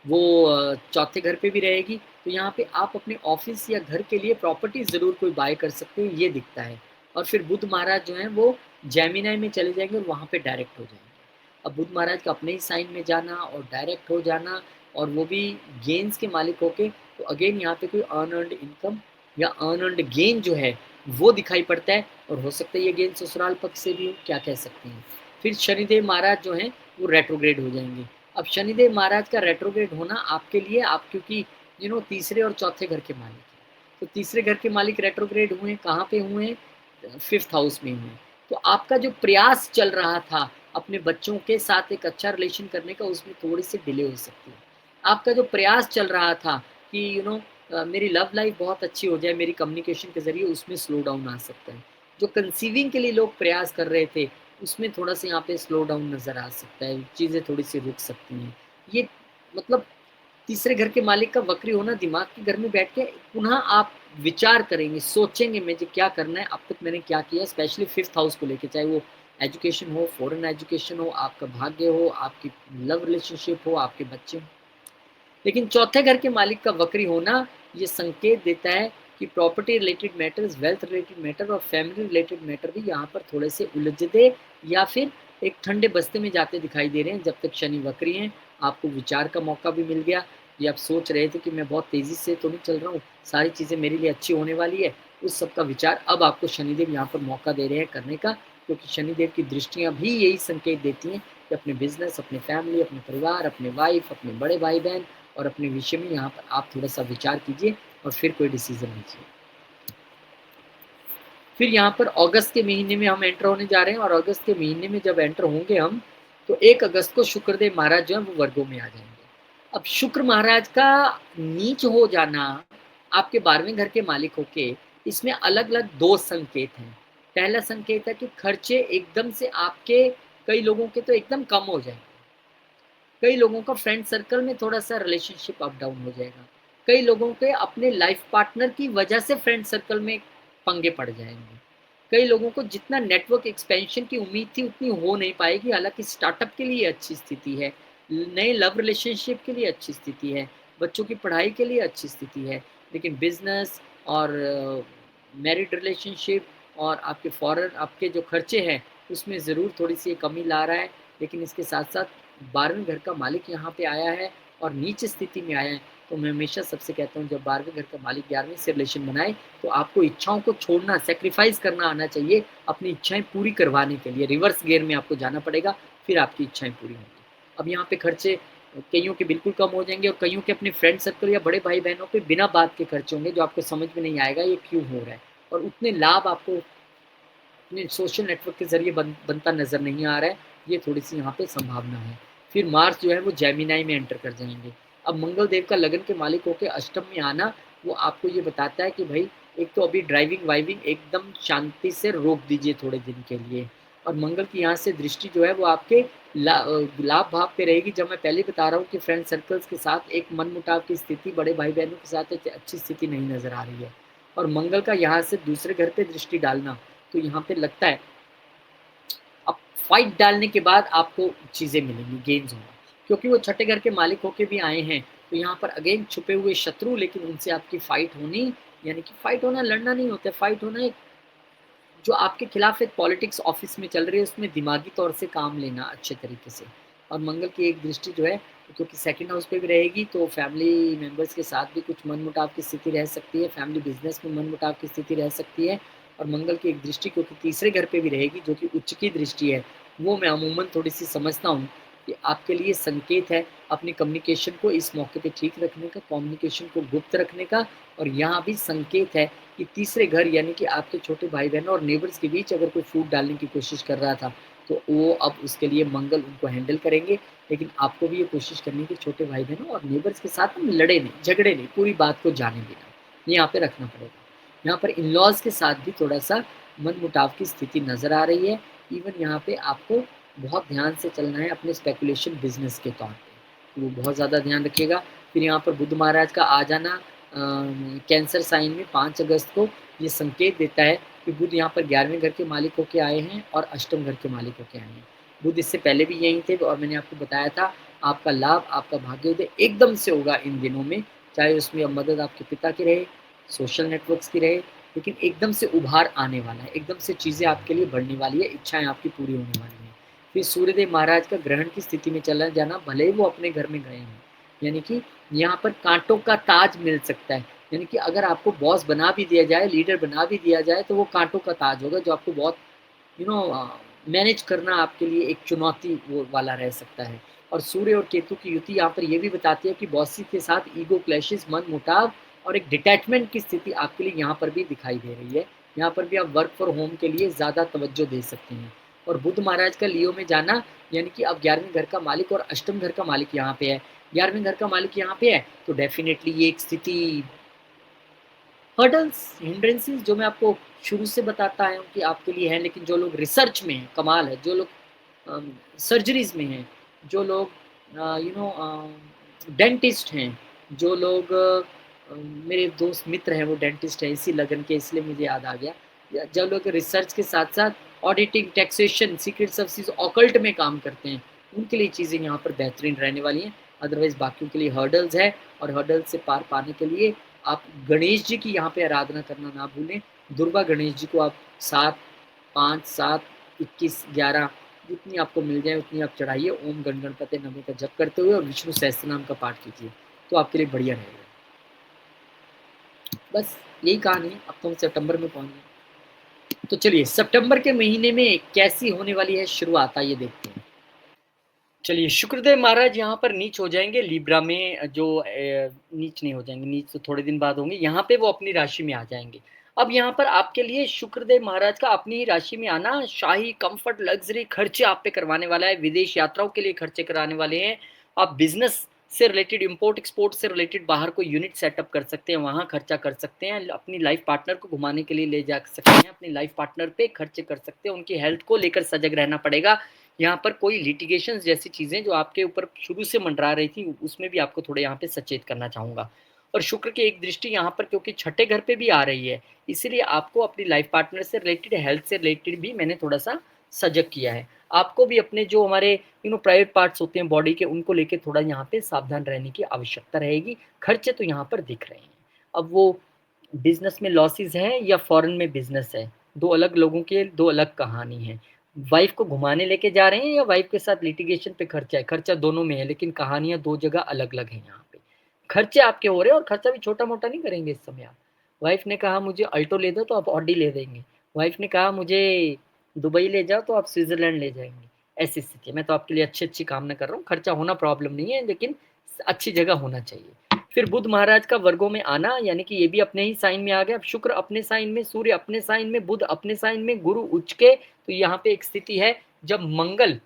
वो चौथे घर पे भी रहेगी, तो यहाँ पे आप अपने ऑफिस या घर के लिए प्रॉपर्टी ज़रूर कोई बाय कर सकते हो, ये दिखता है। और फिर बुध महाराज जो हैं वो जेमिनाई में चले जाएंगे और वहाँ पे डायरेक्ट हो जाएंगे। अब बुध महाराज का अपने ही साइन में जाना और डायरेक्ट हो जाना, और वो भी गेन्स के मालिक होके, तो अगेन यहाँ पे कोई अनअर्न्ड इनकम या अनअर्न्ड गेन जो है वो दिखाई पड़ता है, और हो सकता है ये गेन ससुराल पक्ष से भी हो, क्या कह सकते हैं। फिर शनिदेव महाराज जो हैं वो रेट्रोग्रेड हो जाएंगे। अब शनिदेव महाराज का रेट्रोग्रेड होना आपके लिए, आप क्योंकि तीसरे और चौथे घर के मालिक हैं, तो तीसरे घर के मालिक रेट्रोग्रेड हुए, कहाँ पे हुए हैं? 5th हाउस में हुए। तो आपका जो प्रयास चल रहा था अपने बच्चों के साथ एक अच्छा रिलेशन करने का, उसमें थोड़ी सी डिले हो सकती है। आपका जो प्रयास चल रहा था कि मेरी लव लाइफ बहुत अच्छी हो जाए मेरी कम्युनिकेशन के ज़रिए, उसमें स्लो डाउन आ सकता है। जो कंसीविंग के लिए लोग प्रयास कर रहे थे, उसमें थोड़ा-सा यहाँ पे स्लो डाउन नज़र आ सकता है, चीज़ें थोड़ी-सी रुक सकती हैं। ये मतलब तीसरे घर के मालिक का वक्री होना, दिमाग के घर में बैठ के पुनः आप विचार करेंगे, सोचेंगे मुझे क्या करना है, अब तक मैंने क्या किया, स्पेशली 5th हाउस को लेके, चाहे वो एजुकेशन हो, फॉरेन एजुकेशन हो, आपका भाग्य हो, आपकी लव रिलेशनशिप हो, आपके बच्चे हों। लेकिन चौथे घर के मालिक का वक्री होना ये संकेत देता है कि property related matters, wealth related matter और फैमिली रिलेटेड मैटर भी यहाँ पर थोड़े से उलझते या फिर एक ठंडे बस्ते में जाते दिखाई दे रहे हैं। जब तक शनि वक्री हैं, आपको विचार का मौका भी मिल गया। ये आप सोच रहे थे कि मैं बहुत तेज़ी से तो नहीं चल रहा हूँ, सारी चीज़ें मेरे लिए अच्छी होने वाली है, उस सब का विचार अब आपको शनिदेव यहाँ पर मौका दे रहे हैं करने का। क्योंकि शनिदेव की दृष्टियाँ भी यही संकेत देती हैं कि अपने बिजनेस, अपने फैमिली, अपने परिवार, अपने वाइफ, अपने बड़े भाई बहन और अपने विषय में यहाँ पर आप थोड़ा सा विचार कीजिए और फिर कोई डिसीजन लीजिए। फिर यहाँ पर अगस्त के महीने में हम एंटर होने जा रहे हैं और अगस्त के महीने में जब एंटर होंगे हम, तो 1 अगस्त को शुक्रदेव महाराज जो है वो वर्गों में आ जाएंगे। अब शुक्र महाराज का नीच हो जाना आपके 12वें घर के मालिक होके, इसमें अलग अलग दो संकेत हैं। पहला संकेत है कि खर्चे एकदम से आपके, कई लोगों के तो एकदम कम हो जाएंगे, कई लोगों का फ्रेंड सर्कल में थोड़ा सा रिलेशनशिप अप डाउन हो जाएगा, कई लोगों के अपने लाइफ पार्टनर की वजह से फ्रेंड सर्कल में पंगे पड़ जाएंगे, कई लोगों को जितना नेटवर्क एक्सपेंशन की उम्मीद थी उतनी हो नहीं पाएगी। हालांकि स्टार्टअप के लिए अच्छी स्थिति है, नए लव रिलेशनशिप के लिए अच्छी स्थिति है, बच्चों की पढ़ाई के लिए अच्छी स्थिति है, लेकिन बिजनेस और मैरिड रिलेशनशिप और आपके फॉरेन आपके जो खर्चे हैं उसमें ज़रूर थोड़ी सी कमी ला रहा है। लेकिन इसके साथ साथ 12वें घर का मालिक यहाँ पे आया है और नीच स्थिति में आया है, तो मैं हमेशा सबसे कहता हूँ जब 12वें घर का मालिक 11वें से रिलेशन बनाए तो आपको इच्छाओं को छोड़ना, सेक्रीफाइस करना आना चाहिए अपनी इच्छाएं पूरी करवाने के लिए। रिवर्स गियर में आपको जाना पड़ेगा, फिर आपकी इच्छाएं पूरी होंगी। अब यहाँ पे खर्चे कईयों के बिल्कुल कम हो जाएंगे और कईयों के अपने फ्रेंड सर्कल या बड़े भाई बहनों पे बिना बात के खर्चे होंगे जो आपको समझ में नहीं आएगा ये क्यों हो रहा है, और उतने लाभ आपको अपने सोशल नेटवर्क के ज़रिए बनता नज़र नहीं आ रहा है, ये थोड़ी-सी यहाँ पे संभावना है। फिर मार्स जो है वो जेमिनी में एंटर कर जाएँगे। अब मंगल देव का लगन के मालिक होके अष्टम में आना, वो आपको ये बताता है कि भई एक तो अभी ड्राइविंग-वाइविंग एकदम शांति से रोक दीजिए थोड़े दिन के लिए, और मंगल की यहाँ से दृष्टि जो है वो आपके लाभ भाव पे रहेगी। जब मैं पहले बता रहा हूँ कि फ्रेंड सर्कल्स के साथ एक मनमुटाव की स्थिति, बड़े भाई-बहनों के साथ एक अच्छी स्थिति नहीं नज़र आ रही है, और मंगल का यहाँ से दूसरे घर पे दृष्टि डालना, तो यहाँ पे लगता है अब फाइट डालने के बाद आपको चीज़ें मिलेंगी, गेन्स होंगे, क्योंकि वो छठे घर के मालिक होके भी आए हैं, तो यहाँ पर अगेन छुपे हुए शत्रु, लेकिन उनसे आपकी फाइट होनी, यानी कि फाइट होना लड़ना नहीं होता है, फाइट होना एक जो आपके खिलाफ एक पॉलिटिक्स ऑफिस में चल रही है उसमें दिमागी तौर से काम लेना अच्छे तरीके से। और मंगल की एक दृष्टि जो है, क्योंकि सेकंड हाउस पे भी रहेगी तो फैमिली मेंबर्स के साथ भी कुछ मनमुटाव की स्थिति रह सकती है, फैमिली बिजनेस में मनमुटाव की स्थिति रह सकती है। और मंगल की एक दृष्टि क्योंकि तीसरे घर पे भी रहेगी जो कि उच्च की दृष्टि है, वो मैं अमूमन थोड़ी सी समझता हूँ कि आपके लिए संकेत है अपनी कम्युनिकेशन को इस मौके पे ठीक रखने का, कम्युनिकेशन को गुप्त रखने का। और यहाँ भी संकेत है कि तीसरे घर यानी कि आपके छोटे भाई बहनों और नेबर्स के बीच अगर कोई फूट डालने की कोशिश कर रहा था तो वो अब उसके लिए मंगल उनको हैंडल करेंगे। लेकिन आपको भी ये कोशिश करनी है कि छोटे भाई बहनों और नेबर्स के साथ हम लड़े नहीं, झगड़े नहीं, पूरी बात को जाने देना, ये यहाँ पे रखना पड़ेगा। यहाँ पर इन लॉज के साथ भी थोड़ा सा मनमुटाव की स्थिति नज़र आ रही है। इवन यहाँ पे आपको बहुत ध्यान से चलना है अपने स्पेकुलेशन बिजनेस के तौर पे, वो बहुत ज़्यादा ध्यान रखिएगा। फिर यहाँ पर बुध महाराज का आ जाना कैंसर साइन में 5 अगस्त को, ये संकेत देता है कि बुध यहाँ पर 11वें घर के मालिक होके आए हैं और अष्टम घर के मालिक होके आए हैं। बुध इससे पहले भी यहीं थे और मैंने आपको बताया था आपका लाभ, आपका भाग्योदय एकदम से होगा इन दिनों में, चाहे उसमें अब मदद आपके पिता की रहे, सोशल नेटवर्क्स की रहे, लेकिन एकदम से उभार आने वाला है, एकदम से चीज़ें आपके लिए बढ़ने वाली है, इच्छाएँ आपकी पूरी होने वाली हैं। फिर सूर्यदेव महाराज का ग्रहण की स्थिति में चला जाना, भले ही वो अपने घर में गए हों, यानी कि यहाँ पर काँटों का ताज मिल सकता है। यानी कि अगर आपको बॉस बना भी दिया जाए, लीडर बना भी दिया जाए, तो वो काँटों का ताज होगा जो आपको बहुत मैनेज करना आपके लिए एक चुनौती वो वाला रह सकता है। और सूर्य और केतु की युति यहाँ पर ये भी बताती है कि बॉसी के साथ ईगो क्लैशेस, मन-मुटाव और एक डिटैचमेंट की स्थिति आपके लिए यहाँ पर भी दिखाई दे रही है। यहाँ पर भी आप वर्क फ्रॉम होम के लिए ज़्यादा तवज्जो दे सकते हैं। और बुध महाराज का लियो में जाना, यानी कि अब 11वें घर का मालिक और अष्टम घर का मालिक यहाँ पे है। 11वें घर का मालिक यहाँ पे है, तो डेफ़िनेटली ये एक स्थिति हर्डल्स, हिंड्रेंसेस जो मैं आपको शुरू से बताता आया हूँ कि आपके लिए है, लेकिन जो लोग रिसर्च में हैं, कमाल है, जो लोग सर्जरीज़ में हैं, जो लोग डेंटिस्ट हैं, जो लोग मेरे दोस्त मित्र हैं वो डेंटिस्ट हैं, इसी लगन के इसलिए मुझे याद आ गया। या जो लोग रिसर्च के साथ-साथ auditing, taxation, secret services, occult में काम करते हैं, उनके लिए चीज़ें यहाँ पर बेहतरीन रहने वाली हैं। अदरवाइज़ बाकियों के लिए हर्डल्स है, और हर्डल्स से पार पाने के लिए आप गणेश जी की यहाँ पे आराधना करना ना भूलें। दुर्गा गणेश जी को आप 7, 5, 7, 21, 11 जितनी आपको मिल जाए उतनी आप चढ़ाइए। ओम गण गणपते नमः का जप करते हुए और विष्णु सहस्त्रनाम का पाठ कीजिए, तो आपके लिए बढ़िया रहेगा। बस यही कहानी है, अब तो हम सितंबर में पहुँच गए। तो चलिए सितंबर के महीने में कैसी होने वाली है शुरुआत, आइए देखते हैं। चलिए शुक्रदेव महाराज यहाँ पर नीच हो जाएँगे लिब्रा में, जो नीच नहीं हो जाएँगे, नीच तो थोड़े दिन बाद होंगे, यहाँ पे वो अपनी राशि में आ जाएँगे। अब यहाँ पर आपके लिए शुक्रदेव महाराज का अपनी ही राशि में आना शाही, कम्फर्ट, लग्ज़री खर्चे आप पे करवाने वाला है, विदेश यात्राओं के लिए खर्चे कराने वाले हैं। आप बिज़नेस से रिलेटेड, इम्पोर्ट-एक्सपोर्ट से रिलेटेड बाहर कोई यूनिट सेटअप कर सकते हैं, वहाँ खर्चा कर सकते हैं, अपनी लाइफ़ पार्टनर को घुमाने के लिए ले जा सकते हैं, अपनी लाइफ़ पार्टनर पे खर्चे कर सकते हैं, उनकी हेल्थ को लेकर सजग रहना पड़ेगा। यहाँ पर कोई लिटिगेशंस जैसी चीज़ें जो आपके ऊपर शुरू से मंडरा रही थी, उसमें भी आपको थोड़े यहाँ पे सचेत करना चाहूँगा। और शुक्र की एक दृष्टि यहाँ पर क्योंकि छठे घर पे भी आ रही है, इसीलिए आपको अपनी लाइफ पार्टनर से रिलेटेड, हेल्थ से रिलेटेड भी मैंने थोड़ा-सा सजग किया है। आपको भी अपने जो हमारे प्राइवेट पार्ट्स होते हैं बॉडी के, उनको लेके थोड़ा यहाँ पे सावधान रहने की आवश्यकता रहेगी। खर्चे तो यहाँ पर दिख रहे हैं। अब वो बिज़नेस में लॉसेस हैं या फ़ॉरेन में बिज़नेस है, 2 अलग लोगों के 2 अलग कहानी है। वाइफ़ को घुमाने लेके जा रहे हैं या वाइफ़ के साथ लिटिगेशन पे खर्चा है, खर्चा दोनों में है, लेकिन कहानियाँ 2 जगह अलग-अलग हैं यहाँ पे। खर्चे आपके हो रहे हैं और खर्चा भी छोटा-मोटा नहीं करेंगे इस समय आप। वाइफ़ ने कहा मुझे अल्टो ले दो तो आप ऑडी ले देंगे। वाइफ़ ने कहा मुझे दुबई ले जाओ तो आप स्विट्ज़रलैंड ले जाएँगे। ऐसी स्थिति है। मैं तो आपके लिए अच्छी-अच्छी कामना कर रहा हूँ, खर्चा होना प्रॉब्लम नहीं है, लेकिन अच्छी जगह होना चाहिए। फिर बुध महाराज का वर्गों में आना, यानी कि ये भी अपने ही साइन में आ गया। अब शुक्र अपने साइन में, सूर्य अपने साइन में, बुध अपने साइन में, गुरु उच्च के, तो यहाँ पे एक स्थिति है जब मंगल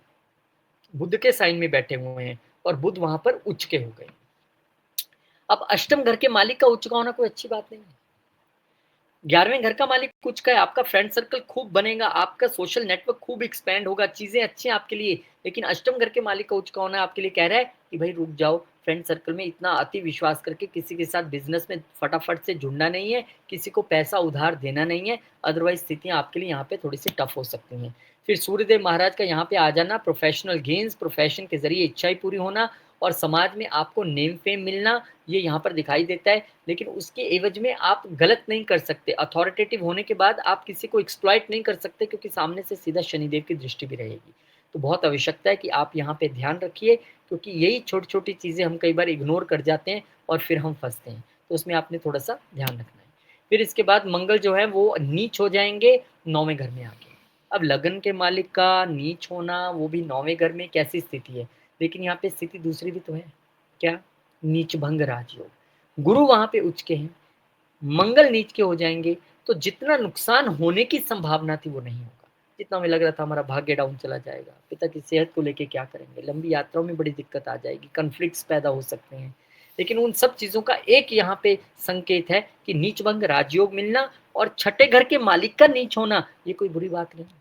बुध के साइन में बैठे हुए हैं और बुध वहां पर उच्च के हो गए। अब अष्टम घर के मालिक का उच्च का होना कोई अच्छी बात नहीं है। 11वें घर का मालिक कुछ का है, आपका फ्रेंड सर्कल खूब बनेगा, आपका सोशल नेटवर्क खूब एक्सपेंड होगा, चीज़ें अच्छी हैं आपके लिए। लेकिन अष्टम घर के मालिक का उच्च का होना आपके लिए कह रहा है कि भाई रुक जाओ, फ्रेंड सर्कल में इतना अति विश्वास करके किसी के साथ बिज़नेस में फटाफट से जुड़ना नहीं है, किसी को पैसा उधार देना नहीं है, अदरवाइज़ स्थितियाँ आपके लिए यहाँ पे थोड़ी-सी टफ हो सकती हैं। फिर सूर्यदेव महाराज का यहाँ पे आ जाना, प्रोफ़ेशनल गेन्स, प्रोफ़ेशन के ज़रिए इच्छाएँ पूरी होना और समाज में आपको नेम फेम मिलना, ये यहाँ पर दिखाई देता है। लेकिन उसके एवज में आप गलत नहीं कर सकते। अथॉरिटेटिव होने के बाद आप किसी को एक्सप्लॉइट नहीं कर सकते, क्योंकि सामने से सीधा शनिदेव की दृष्टि भी रहेगी। तो बहुत आवश्यकता है कि आप यहाँ पे ध्यान रखिए, क्योंकि यही छोटी-छोटी चीज़ें हम कई बार इग्नोर कर जाते हैं और फिर हम फँसते हैं। तो उसमें आपने थोड़ा-सा ध्यान रखना है। फिर इसके बाद मंगल जो है वो नीच हो जाएँगे 9वें घर में आके। अब लगन के मालिक का नीच होना, वो भी 9वें घर में, कैसी स्थिति है? लेकिन यहाँ पे स्थिति दूसरी भी तो है। क्या? नीच भंग राजयोग। गुरु वहाँ पे उच्च के हैं, मंगल नीच के हो जाएँगे, तो जितना नुकसान होने की संभावना थी वो नहीं होगा। जितना हमें लग रहा था हमारा भाग्य डाउन चला जाएगा, पिता की सेहत को लेके क्या करेंगे, लंबी यात्राओं में बड़ी दिक्कत आ जाएगी, कॉन्फ्लिक्ट्स पैदा हो सकते हैं। लेकिन उन सब चीज़ों का एक यहाँ पे संकेत है कि नीच भंग राजयोग मिलना और छठे घर के मालिक का नीच होना, ये कोई बुरी बात नहीं है।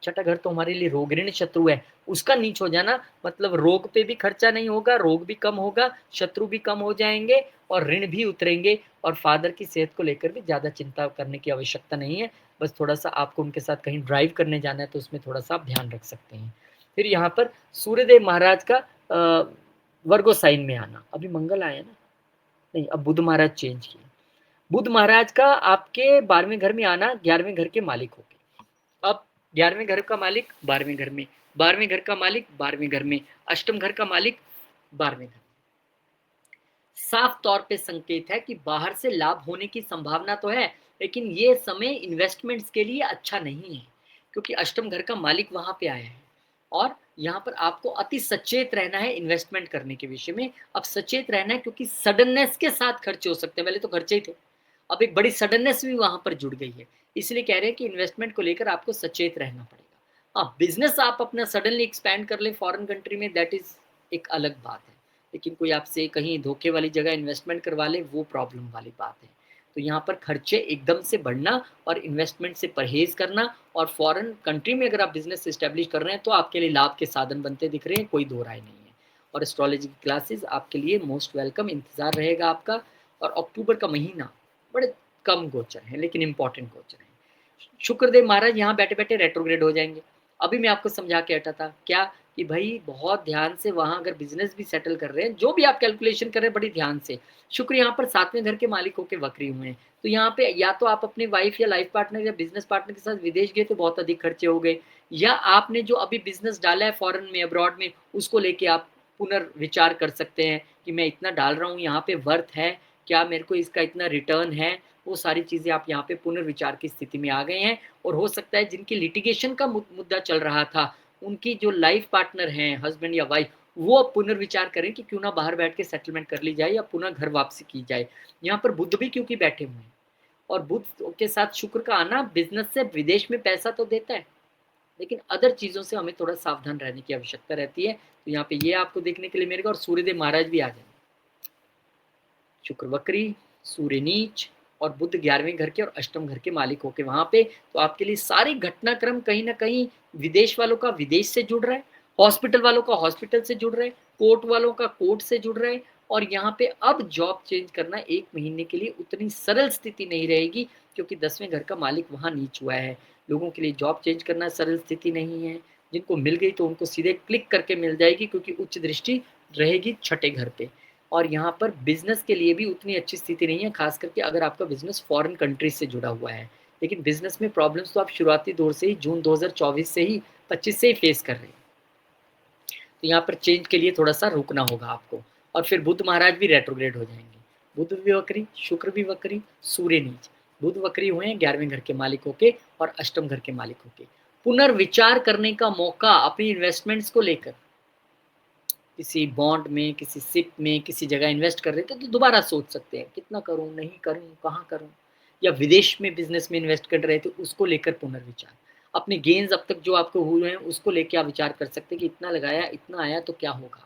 छठा घर तो हमारे लिए रोग ऋण शत्रु है, उसका नीच हो जाना मतलब रोग पे भी खर्चा नहीं होगा, रोग भी कम होगा, शत्रु भी कम हो जाएँगे और ऋण भी उतरेंगे और फादर की सेहत को लेकर भी ज़्यादा चिंता करने की आवश्यकता नहीं है। बस थोड़ा-सा आपको उनके साथ कहीं ड्राइव करने जाना है तो उसमें थोड़ा-सा आप ध्यान रख सकते हैं। फिर यहाँ पर सूर्यदेव महाराज का वर्गो साइन में आना, अभी मंगल आए हैं ना? नहीं, अब बुध महाराज चेंज किए। बुध महाराज का आपके 12वें घर में आना, 11वें घर के मालिक हो गए। अब 11वें घर का मालिक 12वें घर में, 12वें घर का मालिक 12वें घर में, अष्टम घर का मालिक 12वें घर में। साफ तौर पे संकेत है कि बाहर से लाभ होने की संभावना तो है, लेकिन ये समय इन्वेस्टमेंट्स के लिए अच्छा नहीं है, क्योंकि अष्टम घर का मालिक वहां पे आया है और यहाँ पर आपको अति सचेत रहना है इन्वेस्टमेंट करने के विषय में। अब सचेत रहना है क्योंकि सडननेस के साथ खर्चे हो सकते हैं, पहले तो खर्चे ही थे, अब एक बड़ी सडननेस भी वहां पर जुड़ गई है, इसलिए कह रहे हैं कि इन्वेस्टमेंट को लेकर आपको सचेत रहना पड़ेगा। हाँ, बिजनेस आप अपना सडनली एक्सपैंड कर ले फॉरेन कंट्री में, दैट इज एक अलग बात है, लेकिन कोई आपसे कहीं धोखे वाली जगह इन्वेस्टमेंट करवा ले, वो प्रॉब्लम वाली बात है। तो यहाँ पर खर्चे एकदम से बढ़ना और इन्वेस्टमेंट से परहेज करना, और फॉरेन कंट्री में अगर आप बिजनेस इस्टेब्लिश कर रहे हैं तो आपके लिए लाभ के साधन बनते दिख रहे हैं, कोई दो राय नहीं है। और एस्ट्रोलॉजी की क्लासेस आपके लिए मोस्ट वेलकम, इंतजार रहेगा आपका। और अक्टूबर का महीना बड़े कम गोचर हैं, लेकिन इंपॉर्टेंट गोचर हैं। शुक्रदेव महाराज यहाँ बैठे-बैठे रेट्रोग्रेड हो जाएँगे। अभी मैं आपको समझा के हटा था, क्या? कि भई बहुत ध्यान से वहाँ अगर बिज़नेस भी सेटल कर रहे हैं, जो भी आप कैलकुलेशन कर रहे हैं बड़ी ध्यान से। शुक्र यहाँ पर 7वें घर के मालिक होके वक्री हुए हैं। तो यहाँ पे या तो आप अपने वाइफ़ या लाइफ़ पार्टनर या बिज़नेस पार्टनर के साथ विदेश गए तो बहुत अधिक खर्चे हो गए, या आपने जो अभी बिज़नेस डाला है फ़ॉरेन में, अब्रॉड में, उसको लेके आप पुनर्विचार कर सकते हैं कि मैं इतना डाल रहा हूँ, यहाँ पे वर्थ है क्या मेरे को इसका इतना रिटर्न है, वो सारी चीज़ें आप यहाँ पे पुनर्विचार की स्थिति में आ गए हैं। और हो सकता है जिनकी लिटिगेशन का मुद्दा चल रहा था, उनकी जो लाइफ पार्टनर हैं, हस्बैंड या वाइफ, वो अब पुनर्विचार करें कि क्यों ना बाहर बैठ के सेटलमेंट कर ली जाए या पुनः घर वापसी की जाए। यहाँ पर बुध भी क्योंकि बैठे हुए हैं, और बुध के साथ शुक्र का आना बिजनेस से विदेश में पैसा तो देता है, लेकिन अदर चीज़ों से हमें थोड़ा सावधान रहने की आवश्यकता रहती है। तो यहाँ पे ये आपको देखने के लिए मिलेगा। और सूर्यदेव महाराज भी आ जाएंगे, शुक्र वक्री, सूर्य नीच, और बुध 11वें घर के और अष्टम घर के मालिक होके वहां पे। तो आपके लिए सारे घटनाक्रम कहीं ना कहीं विदेश वालों का विदेश से जुड़ रहा है, हॉस्पिटल वालों का हॉस्पिटल से जुड़ रहा है, कोर्ट वालों का कोर्ट से जुड़ रहा है। और यहाँ पे अब जॉब चेंज करना 1 महीने के लिए उतनी सरल स्थिति नहीं रहेगी, क्योंकि 10वें घर का मालिक वहां नीच हुआ है। लोगों के लिए जॉब चेंज करना सरल स्थिति नहीं है। जिनको मिल गई तो उनको सीधे क्लिक करके मिल जाएगी, क्योंकि उच्च दृष्टि रहेगी छठे घर पे। और यहाँ पर बिजनेस के लिए भी उतनी अच्छी स्थिति नहीं है, खास करके अगर आपका बिजनेस फॉरेन कंट्रीज से जुड़ा हुआ है। लेकिन बिजनेस में प्रॉब्लम्स तो आप शुरुआती दौर से ही, जून 2024 से ही 25 से ही फेस कर रहे हैं। तो यहाँ पर चेंज के लिए थोड़ा सा रुकना होगा आपको। और फिर बुध महाराज भी रेट्रोग्रेड हो जाएंगे। बुध भी वक्री, शुक्र भी वक्री, सूर्य नीच। बुध वक्री हुए हैं 11वें घर के मालिक होके और अष्टम घर के मालिक होके। पुनर्विचार करने का मौका अपनी इन्वेस्टमेंट्स को लेकर, किसी बॉन्ड में, किसी सिप में, किसी जगह इन्वेस्ट कर रहे थे तो दोबारा सोच सकते हैं कितना करूं, नहीं करूं, कहाँ करूं। या विदेश में बिजनेस में इन्वेस्ट कर रहे थे, उसको लेकर पुनर्विचार। अपने गेन्स अब तक जो आपको हुए हैं उसको लेकर आप विचार कर सकते हैं कि इतना लगाया, इतना आया तो क्या होगा।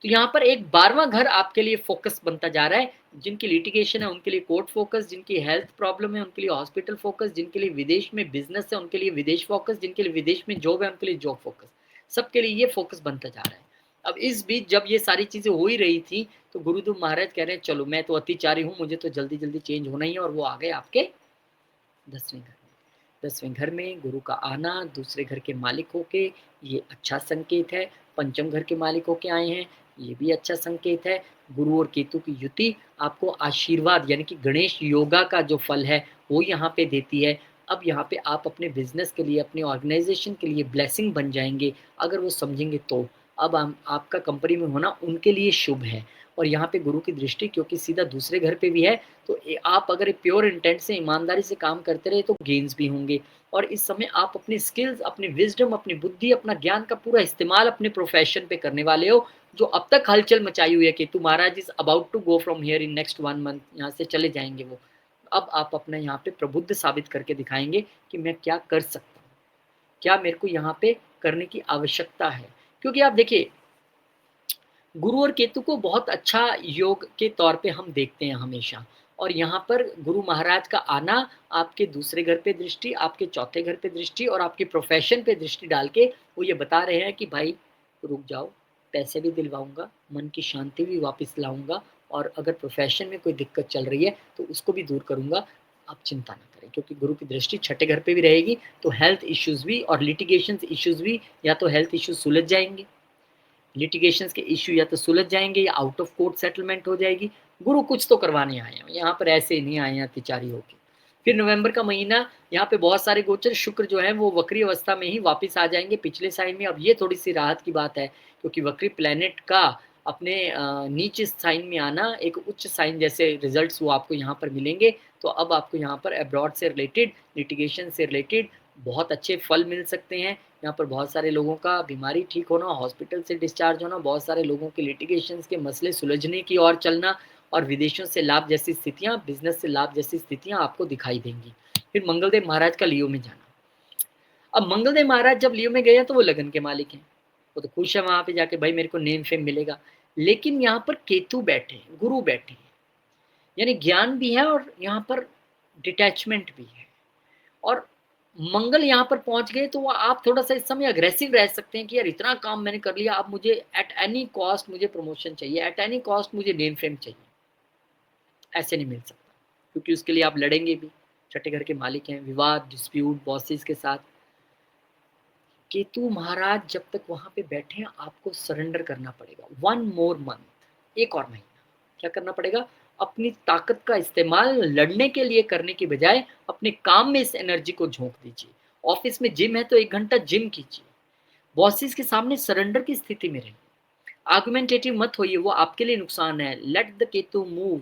तो यहाँ पर एक 12वां घर आपके लिए फोकस बनता जा रहा है। जिनकी लिटिगेशन है उनके लिए कोर्ट फोकस, जिनकी हेल्थ प्रॉब्लम है उनके लिए हॉस्पिटल फोकस, जिनके लिए विदेश में बिजनेस है उनके लिए विदेश फोकस, जिनके लिए विदेश में जॉब है उनके लिए जॉब फोकस। सबके लिए ये फोकस बनता जा रहा है। अब इस बीच जब ये सारी चीजें हो ही रही थी, तो गुरुदेव महाराज कह रहे हैं चलो मैं तो अतिचारी हूँ, मुझे तो जल्दी जल्दी चेंज होना ही है। और वो आ गए आपके 10वें घर में। 10वें घर में गुरु का आना दूसरे घर के मालिक होके, ये अच्छा संकेत है। पंचम घर के मालिक होके आए हैं, ये भी अच्छा संकेत है। गुरु और केतु की युति आपको आशीर्वाद यानी कि गणेश योगा का जो फल है वो यहाँ पे देती है। अब यहाँ पे आप अपने बिजनेस के लिए, अपने ऑर्गेनाइजेशन के लिए ब्लेसिंग बन जाएंगे, अगर वो समझेंगे तो। अब हम आपका कंपनी में होना उनके लिए शुभ है। और यहाँ पे गुरु की दृष्टि क्योंकि सीधा दूसरे घर पे भी है, तो आप अगर प्योर इंटेंट से, ईमानदारी से काम करते रहे तो गेन्स भी होंगे। और इस समय आप अपनी स्किल्स, अपनी विजडम, अपनी बुद्धि, अपना ज्ञान का पूरा इस्तेमाल अपने प्रोफेशन पे करने वाले हो। जो अब तक हलचल मचाई हुई है कि तुम Maharaj is about to go from here in next 1 month, यहाँ से चले जाएंगे वो, अब आप अपना यहाँ पे प्रबुद्ध साबित करके दिखाएंगे कि मैं क्या कर सकता हूँ, क्या मेरे को यहाँ पे करने की आवश्यकता है। क्योंकि आप देखिए, गुरु और केतु को बहुत अच्छा योग के तौर पे हम देखते हैं हमेशा। और यहाँ पर गुरु महाराज का आना, आपके दूसरे घर पे दृष्टि, आपके चौथे घर पे दृष्टि और आपके प्रोफेशन पे दृष्टि डाल के वो ये बता रहे हैं कि भाई रुक जाओ, पैसे भी दिलवाऊंगा, मन की शांति भी वापस लाऊंगा, और अगर प्रोफेशन में कोई दिक्कत चल रही है तो उसको भी दूर करूंगा। आप चिंता ना करें, क्योंकि गुरु की दृष्टि छठे घर पे भी रहेगी, तो हेल्थ इश्यूज भी और लिटिगेशन इश्यूज भी, या तो हेल्थ इश्यूज सुलझ जाएंगे, लिटिगेशन के इश्यू या तो सुलझ जाएंगे या आउट ऑफ कोर्ट सेटलमेंट हो जाएगी। गुरु कुछ तो करवाने आए हैं, यहाँ पर ऐसे ही नहीं आए हैं अतिचारी होके। फिर नवंबर का महीना यहाँ पे बहुत सारे गोचर, शुक्र जो है वो वक्री अवस्था में ही वापस आ जाएंगे पिछले साइन में। अब ये थोड़ी सी राहत की बात है, क्योंकि वक्री प्लेनेट का अपने नीचे साइन में आना, एक उच्च साइन जैसे रिजल्ट्स वो आपको यहाँ पर मिलेंगे। तो अब आपको यहाँ पर अब्रॉड से रिलेटेड, लिटिगेशन से रिलेटेड बहुत अच्छे फल मिल सकते हैं। यहाँ पर बहुत सारे लोगों का बीमारी ठीक होना, हॉस्पिटल से डिस्चार्ज होना, बहुत सारे लोगों के लिटिगेशन के मसले सुलझने की ओर चलना, और विदेशों से लाभ जैसी स्थितियां, बिजनेस से लाभ जैसी स्थितियां आपको दिखाई देंगी। फिर मंगलदेव महाराज का लियो में जाना। अब मंगलदेव महाराज जब लियो में गए तो वो लगन के मालिक हैं, वो तो खुश है वहां पे जाके, भाई मेरे को नेम फेम मिलेगा। लेकिन यहाँ पर केतु बैठे हैं, गुरु बैठे हैं, यानी ज्ञान भी है और यहाँ पर डिटैचमेंट भी है। और मंगल यहाँ पर पहुंच गए तो वो आप थोड़ा सा इस समय अग्रेसिव रह सकते हैं कि यार इतना काम मैंने कर लिया, अब मुझे एट एनी कॉस्ट मुझे प्रमोशन चाहिए, एट एनी कॉस्ट मुझे नेम फेम चाहिए। ऐसे नहीं मिल सकता, क्योंकि उसके लिए आप लड़ेंगे भी। छठे घर के मालिक हैं, विवाद, डिस्प्यूट बॉसेस के साथ। केतु महाराज जब तक वहां पे बैठे हैं आपको सरेंडर करना पड़ेगा। 1 मोर मंथ, एक और महीना क्या करना पड़ेगा, अपनी ताकत का इस्तेमाल लड़ने के लिए करने की बजाय अपने काम में इस एनर्जी को झोंक दीजिए। ऑफिस में जिम है तो 1 घंटा जिम कीजिए। बॉसेस के सामने सरेंडर की स्थिति में रहिए। आर्गुमेंटेटिव मत होइए, वो आपके लिए नुकसान है। लेट द केतु मूव,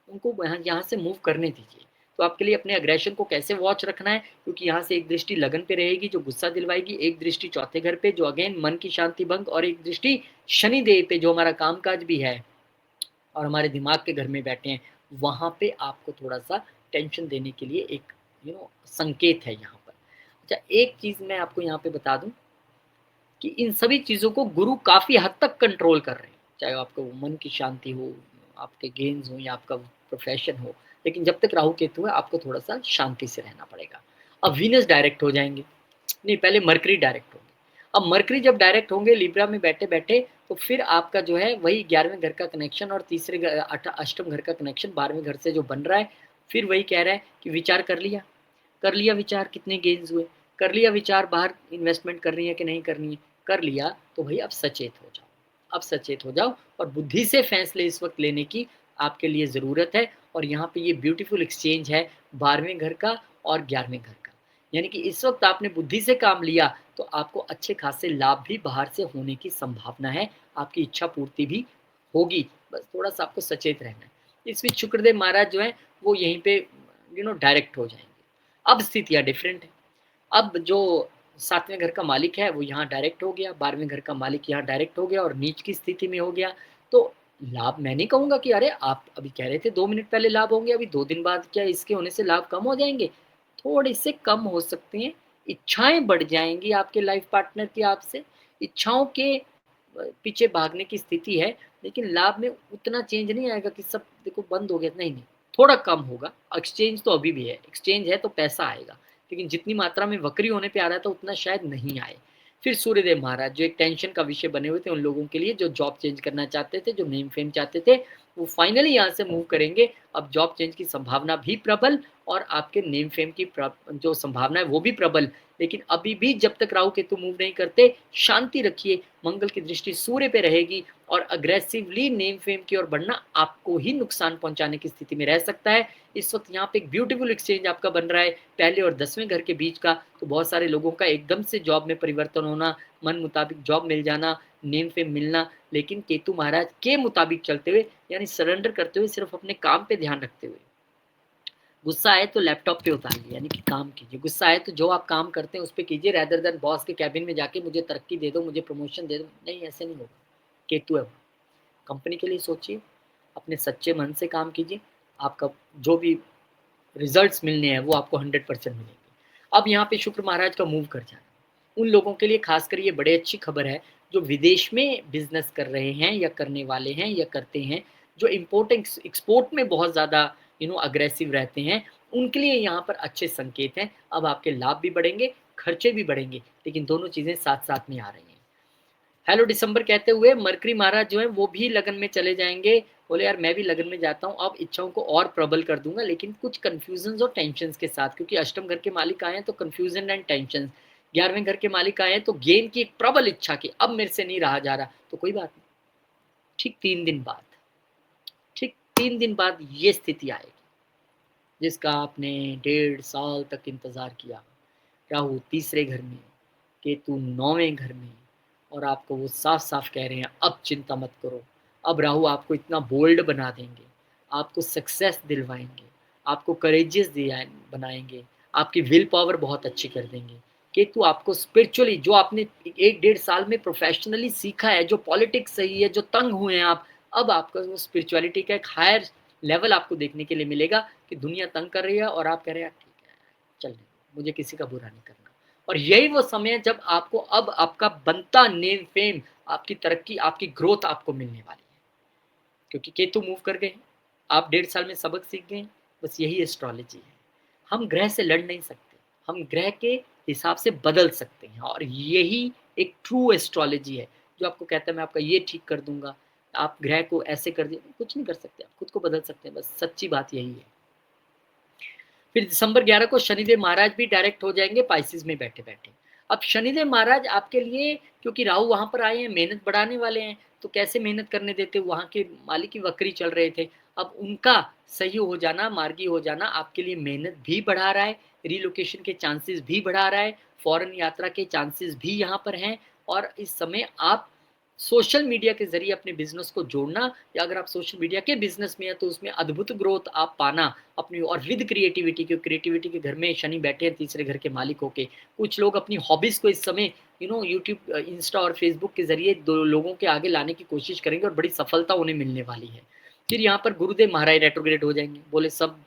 उनको यहाँ से मूव करने दीजिए। तो आपके लिए अपने अग्रेशन को कैसे वॉच रखना है, क्योंकि यहाँ से एक दृष्टि लगन पे रहेगी जो गुस्सा दिलवाएगी, एक दृष्टि चौथे घर पे जो अगेन मन की शांति भंग, और एक दृष्टि शनिदेव पे जो हमारा कामकाज भी है और हमारे दिमाग के घर में बैठे हैं, वहाँ पे आपको थोड़ा सा टेंशन देने के लिए एक संकेत है यहाँ पर। अच्छा, एक चीज़ मैं आपको यहाँ पे बता दूं कि इन सभी चीज़ों को गुरु काफ़ी हद तक कंट्रोल कर रहे हैं, चाहे आपको मन की शांति हो, आपके गेन्स हो या आपका प्रोफेशन हो, लेकिन जब तक राहु केतु है आपको थोड़ा सा शांति से रहना पड़ेगा। अब वीनस डायरेक्ट हो जाएंगे, नहीं पहले मरकरी डायरेक्ट होंगे। अब मरकरी जब डायरेक्ट होंगे लिब्रा में बैठे बैठे, तो फिर आपका जो है वही 11वें घर का कनेक्शन और तीसरे अष्टम घर का कनेक्शन 12वें घर से जो बन रहा है, फिर वही कह रहा है कि विचार कर लिया विचार, कितने गेन्स हुए, कर लिया विचार, बाहर इन्वेस्टमेंट करनी है कि नहीं करनी है, कर लिया तो भाई अब सचेत हो जाओ, अब सचेत हो जाओ और बुद्धि से फैसले इस वक्त लेने की आपके लिए ज़रूरत है। और यहाँ पे ये ब्यूटीफुल एक्सचेंज है 12वें घर का और 11वें घर का, यानी कि इस वक्त आपने बुद्धि से काम लिया तो आपको अच्छे खासे लाभ भी बाहर से होने की संभावना है, आपकी इच्छा पूर्ति भी होगी, बस थोड़ा सा आपको सचेत रहना है। इस बीच शुक्रदेव महाराज जो है वो यहीं पे डायरेक्ट हो जाएंगे। अब स्थितियाँ डिफरेंट है। अब जो 7वें घर का मालिक है वो यहाँ डायरेक्ट हो गया, 12वें घर का मालिक यहाँ डायरेक्ट हो गया और नीच की स्थिति में हो गया। तो लाभ मैं नहीं कहूँगा कि अरे आप अभी कह रहे थे 2 मिनट पहले लाभ होंगे, अभी 2 दिन बाद क्या इसके होने से लाभ कम हो जाएँगे? थोड़े से कम हो सकते हैं, इच्छाएँ बढ़ जाएँगी आपके लाइफ पार्टनर की आपसे, इच्छाओं के पीछे भागने की स्थिति है, लेकिन लाभ में उतना चेंज नहीं आएगा कि सब देखो बंद हो गया, नहीं, नहीं, थोड़ा कम होगा। एक्सचेंज तो अभी भी है, एक्सचेंज है तो पैसा आएगा, लेकिन जितनी मात्रा में वक्री होने पे आ रहा था उतना शायद नहीं आए। फिर सूर्यदेव महाराज जो एक टेंशन का विषय बने हुए थे उन लोगों के लिए जो जॉब चेंज करना चाहते थे, जो नेम फेम चाहते थे, वो फाइनली यहाँ से मूव करेंगे। अब जॉब चेंज की संभावना भी प्रबल और आपके नेम फेम की जो संभावना है वो भी प्रबल। लेकिन अभी भी जब तक राहु केतु मूव नहीं करते, शांति रखिए, मंगल की दृष्टि सूर्य पे रहेगी और अग्रेसिवली नेम फेम की ओर बढ़ना आपको ही नुकसान पहुंचाने की स्थिति में रह सकता है। इस वक्त यहाँ पे एक ब्यूटीफुल एक्सचेंज आपका बन रहा है पहले और 10वें घर के बीच का, तो बहुत सारे लोगों का एकदम से जॉब में परिवर्तन होना, मन मुताबिक जॉब मिल जाना, नेम फेम मिलना, लेकिन केतु महाराज के मुताबिक चलते हुए, यानी सरेंडर करते हुए, सिर्फ अपने काम पे ध्यान रखते हुए। गुस्सा आए तो लैपटॉप पे उतारिए, यानी कि काम कीजिए। गुस्सा आए तो जो आप काम करते हैं उस पर कीजिए, रैदर देन बॉस के कैबिन में जाके मुझे तरक्की दे दो, मुझे प्रमोशन दे दो, नहीं ऐसे नहीं होगा। केतु है, कंपनी के लिए सोचिए, अपने सच्चे मन से काम कीजिए, आपका जो भी रिजल्ट्स मिलने हैं वो आपको 100% मिलेंगे। अब यहाँ पे शुक्र महाराज का मूव कर जाना उन लोगों के लिए खासकर ये बड़े अच्छी खबर है जो विदेश में बिजनेस कर रहे हैं या करने वाले हैं या करते हैं, जो इम्पोर्ट एक्सपोर्ट में बहुत ज़्यादा अग्रेसिव रहते हैं, उनके लिए यहाँ पर अच्छे संकेत हैं। अब आपके लाभ भी बढ़ेंगे, खर्चे भी बढ़ेंगे, लेकिन दोनों चीज़ें साथ साथ में आ रही हैं। हेलो दिसंबर कहते हुए मरकरी महाराज जो है वो भी लगन में चले जाएंगे। बोले यार मैं भी लगन में जाता हूँ, अब इच्छाओं को और प्रबल कर दूंगा, लेकिन कुछ कंफ्यूजन और टेंशन के साथ, क्योंकि अष्टम घर के मालिक आए हैं तो कंफ्यूजन एंड टेंशन, 11वें घर के मालिक आए हैं तो गेन की एक प्रबल इच्छा की अब मेरे से नहीं रहा जा रहा, तो कोई बात नहीं, ठीक 3 दिन बाद, ठीक 3 दिन बाद ये स्थिति आएगी जिसका आपने 1.5 साल तक इंतजार किया। राहु तीसरे घर में, केतु 9वें घर में, और आपको वो साफ साफ कह रहे हैं अब चिंता मत करो। अब राहु आपको इतना बोल्ड बना देंगे, आपको सक्सेस दिलवाएंगे, आपको करेजियस बनाएंगे, आपकी विल पावर बहुत अच्छी कर देंगे। केतु आपको स्पिरिचुअली जो आपने 1-1.5 साल में प्रोफेशनली सीखा है, जो पॉलिटिक्स सही है, जो तंग हुए हैं आप, अब आपका वो स्पिरिचुअलिटी का एक हायर लेवल आपको देखने के लिए मिलेगा कि दुनिया तंग कर रही है और आप कह रहे हैं ठीक है चल रही, मुझे किसी का बुरा नहीं करना। और यही वो समय है जब आपको अब आपका बनता नेम फेम, आपकी तरक्की, आपकी ग्रोथ आपको मिलने वाली है, क्योंकि केतु मूव कर गए हैं, आप 1.5 साल में सबक सीख गए हैं। बस यही एस्ट्रोलॉजी है, हम ग्रह से लड़ नहीं सकते, हम ग्रह के हिसाब से बदल सकते हैं, और यही एक ट्रू एस्ट्रोलॉजी है जो आपको कहता है मैं आपका ये ठीक कर दूंगा, आप ग्रह को ऐसे कर दिए, कुछ नहीं कर सकते, आप खुद को बदल सकते हैं, बस सच्ची बात यही है। फिर दिसंबर 11 को शनिदेव महाराज भी डायरेक्ट हो जाएंगे पाइसिस में बैठे बैठे। अब शनिदेव महाराज आपके लिए, क्योंकि राहु वहां पर आए हैं, मेहनत बढ़ाने वाले हैं, तो कैसे मेहनत करने देते, वहां के मालिक की वक्री चल रहे थे, अब उनका सही हो जाना, मार्गी हो जाना आपके लिए मेहनत भी बढ़ा रहा है, रिलोकेशन के चांसेस भी बढ़ा रहा है, फॉरेन यात्रा के चांसेस भी यहाँ पर हैं, और इस समय आप सोशल मीडिया के ज़रिए अपने बिज़नेस को जोड़ना, या अगर आप सोशल मीडिया के बिज़नेस में हैं तो उसमें अद्भुत ग्रोथ आप पाना अपनी, और विद क्रिएटिविटी, क्योंकि क्रिएटिविटी के घर में शनि बैठे हैं तीसरे घर के मालिक होके। कुछ लोग अपनी हॉबीज़ को इस समय यूट्यूब, इंस्टा और फेसबुक के ज़रिए दो लोगों के आगे लाने की कोशिश करेंगे और बड़ी सफलता उन्हें मिलने वाली है। फिर यहाँ पर गुरुदेव महाराज रेट्रोग्रेड हो जाएँगे, बोले सब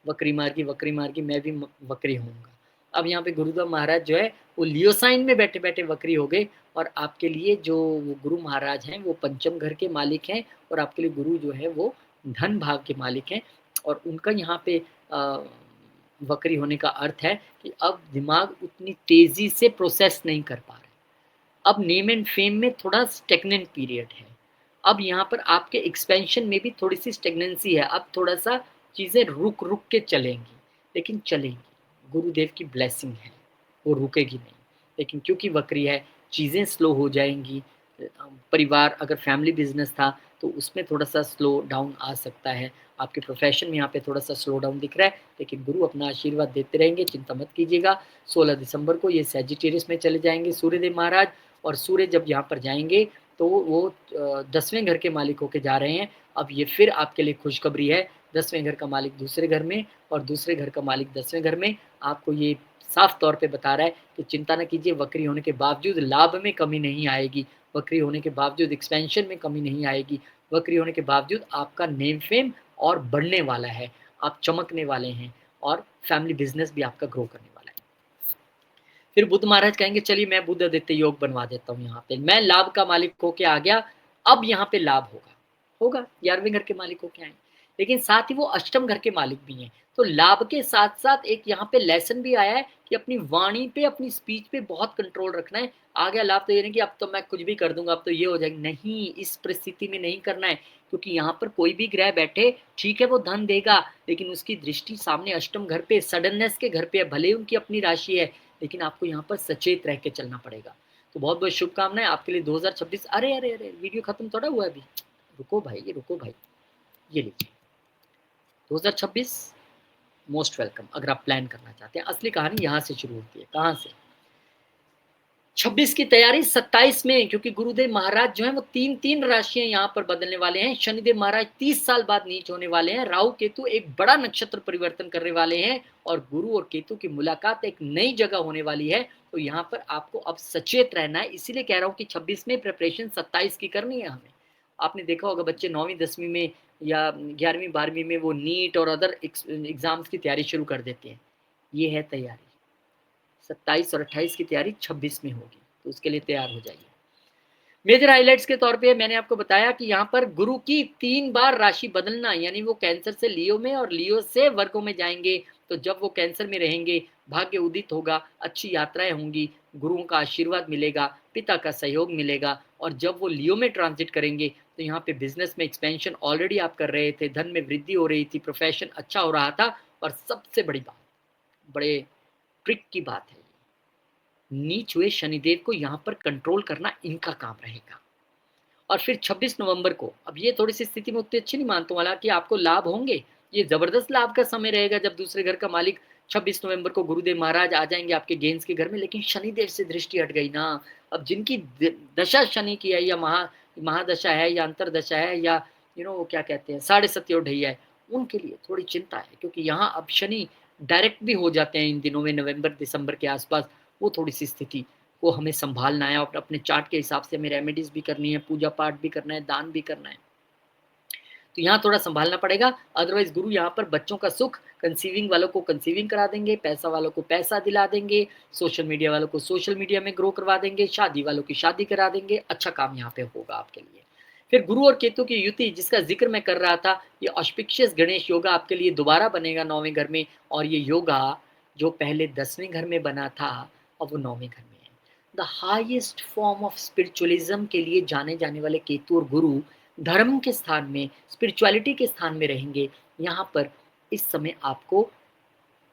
वक्री मार की मैं भी वक्री होऊंगा। अब यहाँ पे गुरुदेव महाराज जो है वो लियो साइन में बैठे बैठे वक्री हो गए, और आपके लिए जो वो गुरु महाराज हैं वो पंचम घर के मालिक हैं, और आपके लिए गुरु जो है वो धन भाव के मालिक हैं। और उनका यहाँ पे अ, वक्री होने का अर्थ है कि अब दिमाग उतनी तेजी से प्रोसेस नहीं कर पा रहे। अब नेम एंड फेम में थोड़ा स्टेगनेंट पीरियड है। अब यहाँ पर आपके एक्सपेंशन में भी थोड़ी सी स्टेगनेंसी है। अब थोड़ा सा चीज़ें रुक रुक के चलेंगी, लेकिन चलेंगी। गुरुदेव की ब्लेसिंग है, वो रुकेगी नहीं। लेकिन क्योंकि वक्री है, चीज़ें स्लो हो जाएंगी। परिवार अगर फैमिली बिजनेस था तो उसमें थोड़ा सा स्लो डाउन आ सकता है। आपके प्रोफेशन में यहाँ पे थोड़ा सा स्लो डाउन दिख रहा है, लेकिन गुरु अपना आशीर्वाद देते रहेंगे, चिंता मत कीजिएगा। 16 दिसंबर को ये सैजिटेरियस में चले जाएंगे सूर्यदेव महाराज, और सूर्य जब यहाँ पर जाएंगे तो वो 10वें घर के मालिक होके जा रहे हैं। अब ये फिर आपके लिए खुशखबरी है। 10वें घर का मालिक दूसरे घर में और दूसरे घर का मालिक 10वें घर में। आपको ये साफ तौर पे बता रहा है कि चिंता न कीजिए, वक्री होने के बावजूद लाभ में कमी नहीं आएगी, वक्री होने के बावजूद एक्सपेंशन में कमी नहीं आएगी, वक्री होने के बावजूद आपका नेम फेम और बढ़ने वाला है, आप चमकने वाले हैं, और फैमिली बिजनेस भी आपका ग्रो करने वाला है। फिर बुद्ध महाराज कहेंगे चलिए मैं बुद्ध आदित्य योग बनवा देता हूँ, यहाँ पे मैं लाभ का मालिक होके आ गया, अब यहाँ पे लाभ होगा। होगा, 11वें घर के मालिक होके आए, लेकिन साथ ही वो अष्टम घर के मालिक भी हैं। तो लाभ के साथ साथ एक यहाँ पे लेसन भी आया है कि अपनी वाणी पे, अपनी स्पीच पे बहुत कंट्रोल रखना है। आ गया लाभ तो ये नहीं कि अब तो मैं कुछ भी कर दूंगा, अब तो ये हो जाएगी, नहीं, इस परिस्थिति में नहीं करना है। क्योंकि यहाँ पर कोई भी ग्रह बैठे, ठीक है वो धन देगा, लेकिन उसकी दृष्टि सामने अष्टम घर पे, सडननेस के घर पे है। भले ही उनकी अपनी राशि है, लेकिन आपको यहाँ पर सचेत रह के चलना पड़ेगा। तो बहुत बहुत शुभकामनाएं आपके लिए 2026। अरे अरे अरे, वीडियो खत्म थोड़ा हुआ अभी, रुको भाई, ये रुको भाई, ये लीजिए 2026 मोस्ट वेलकम। अगर आप प्लान करना चाहते हैं, असली कहानी यहाँ से शुरू होती है। कहाँ से? 26 की तैयारी 27 में, क्योंकि गुरुदेव महाराज जो है वो तीन तीन राशियां यहाँ पर बदलने वाले हैं। शनिदेव महाराज 30 साल बाद नीच होने वाले हैं। राहु केतु एक बड़ा नक्षत्र परिवर्तन करने वाले हैं, और गुरु और केतु की मुलाकात एक नई जगह होने वाली है। तो यहाँ पर आपको अब सचेत रहना है। इसीलिए कह रहा हूँ कि 26 में प्रिपरेशन 27 की करनी है हमें। आपने देखा होगा बच्चे 9वीं 10वीं में या 11वीं 12वीं में वो नीट और अदर एग्जाम्स की तैयारी शुरू कर देते हैं। ये है तैयारी। 27 और 28 की तैयारी 26 में होगी, तो उसके लिए तैयार हो जाइए। मेजर हाइलाइट्स के तौर पे मैंने आपको बताया कि यहाँ पर गुरु की 3 बार राशि बदलना, यानी वो कैंसर से लियो में और लियो से वर्गों में जाएंगे। तो जब वो कैंसर में रहेंगे, भाग्य उदित होगा, अच्छी यात्राएं होंगी, गुरुओं का आशीर्वाद मिलेगा, पिता का सहयोग मिलेगा। और जब वो लियो में ट्रांजिट करेंगे तो यहाँ पे बिजनेस में एक्सपेंशन ऑलरेडी आप कर रहे थे, धन में वृद्धि हो रही थी, प्रोफेशन अच्छा हो रहा था। और सबसे बड़ी बात, बड़े ट्रिक की बात है, नीच हुए शनिदेव को यहाँ पर कंट्रोल करना इनका काम रहेगा। और फिर 26 नवंबर को, अब ये थोड़ी सी स्थिति में उतनी अच्छी नहीं मानता हूँ, हालांकि आपको लाभ होंगे, ये जबरदस्त लाभ का समय रहेगा जब दूसरे घर का मालिक 26 नवंबर को गुरुदेव महाराज आ जाएंगे आपके गेंस के घर में। लेकिन शनिदेव से दृष्टि हट गई ना। अब जिनकी दशा शनि की है, या महादशा है, या अंतरदशा है, या क्या कहते हैं, साढ़े सत्यो ढैया है, उनके लिए थोड़ी चिंता है। क्योंकि यहाँ अब शनि डायरेक्ट भी हो जाते हैं इन दिनों में, नवंबर दिसंबर के आसपास। वो थोड़ी सी स्थिति को हमें संभालना है, और अपने चार्ट के हिसाब से हमें रेमेडीज भी करनी है, पूजा पाठ भी करना है, दान भी करना है। तो यहाँ थोड़ा संभालना पड़ेगा। अदरवाइज गुरु यहाँ पर बच्चों का सुख, कंसीविंग वालों को कंसीविंग करा देंगे, पैसा वालों को पैसा दिला देंगे, सोशल मीडिया वालों को सोशल मीडिया में ग्रो करवा देंगे, शादी वालों की शादी करा देंगे। अच्छा काम यहाँ पे होगा आपके लिए। फिर गुरु और केतु की युति, जिसका जिक्र मैं कर रहा था, ये ऑस्पिशियस गणेश योगा आपके लिए दोबारा बनेगा 9वें घर में। और ये योगा जो पहले 10वें घर में बना था, अब वो 9वें घर में है। The highest form of spiritualism के लिए जाने जाने वाले केतु और गुरु धर्म के स्थान में, स्पिरिचुअलिटी के स्थान में रहेंगे। यहाँ पर इस समय आपको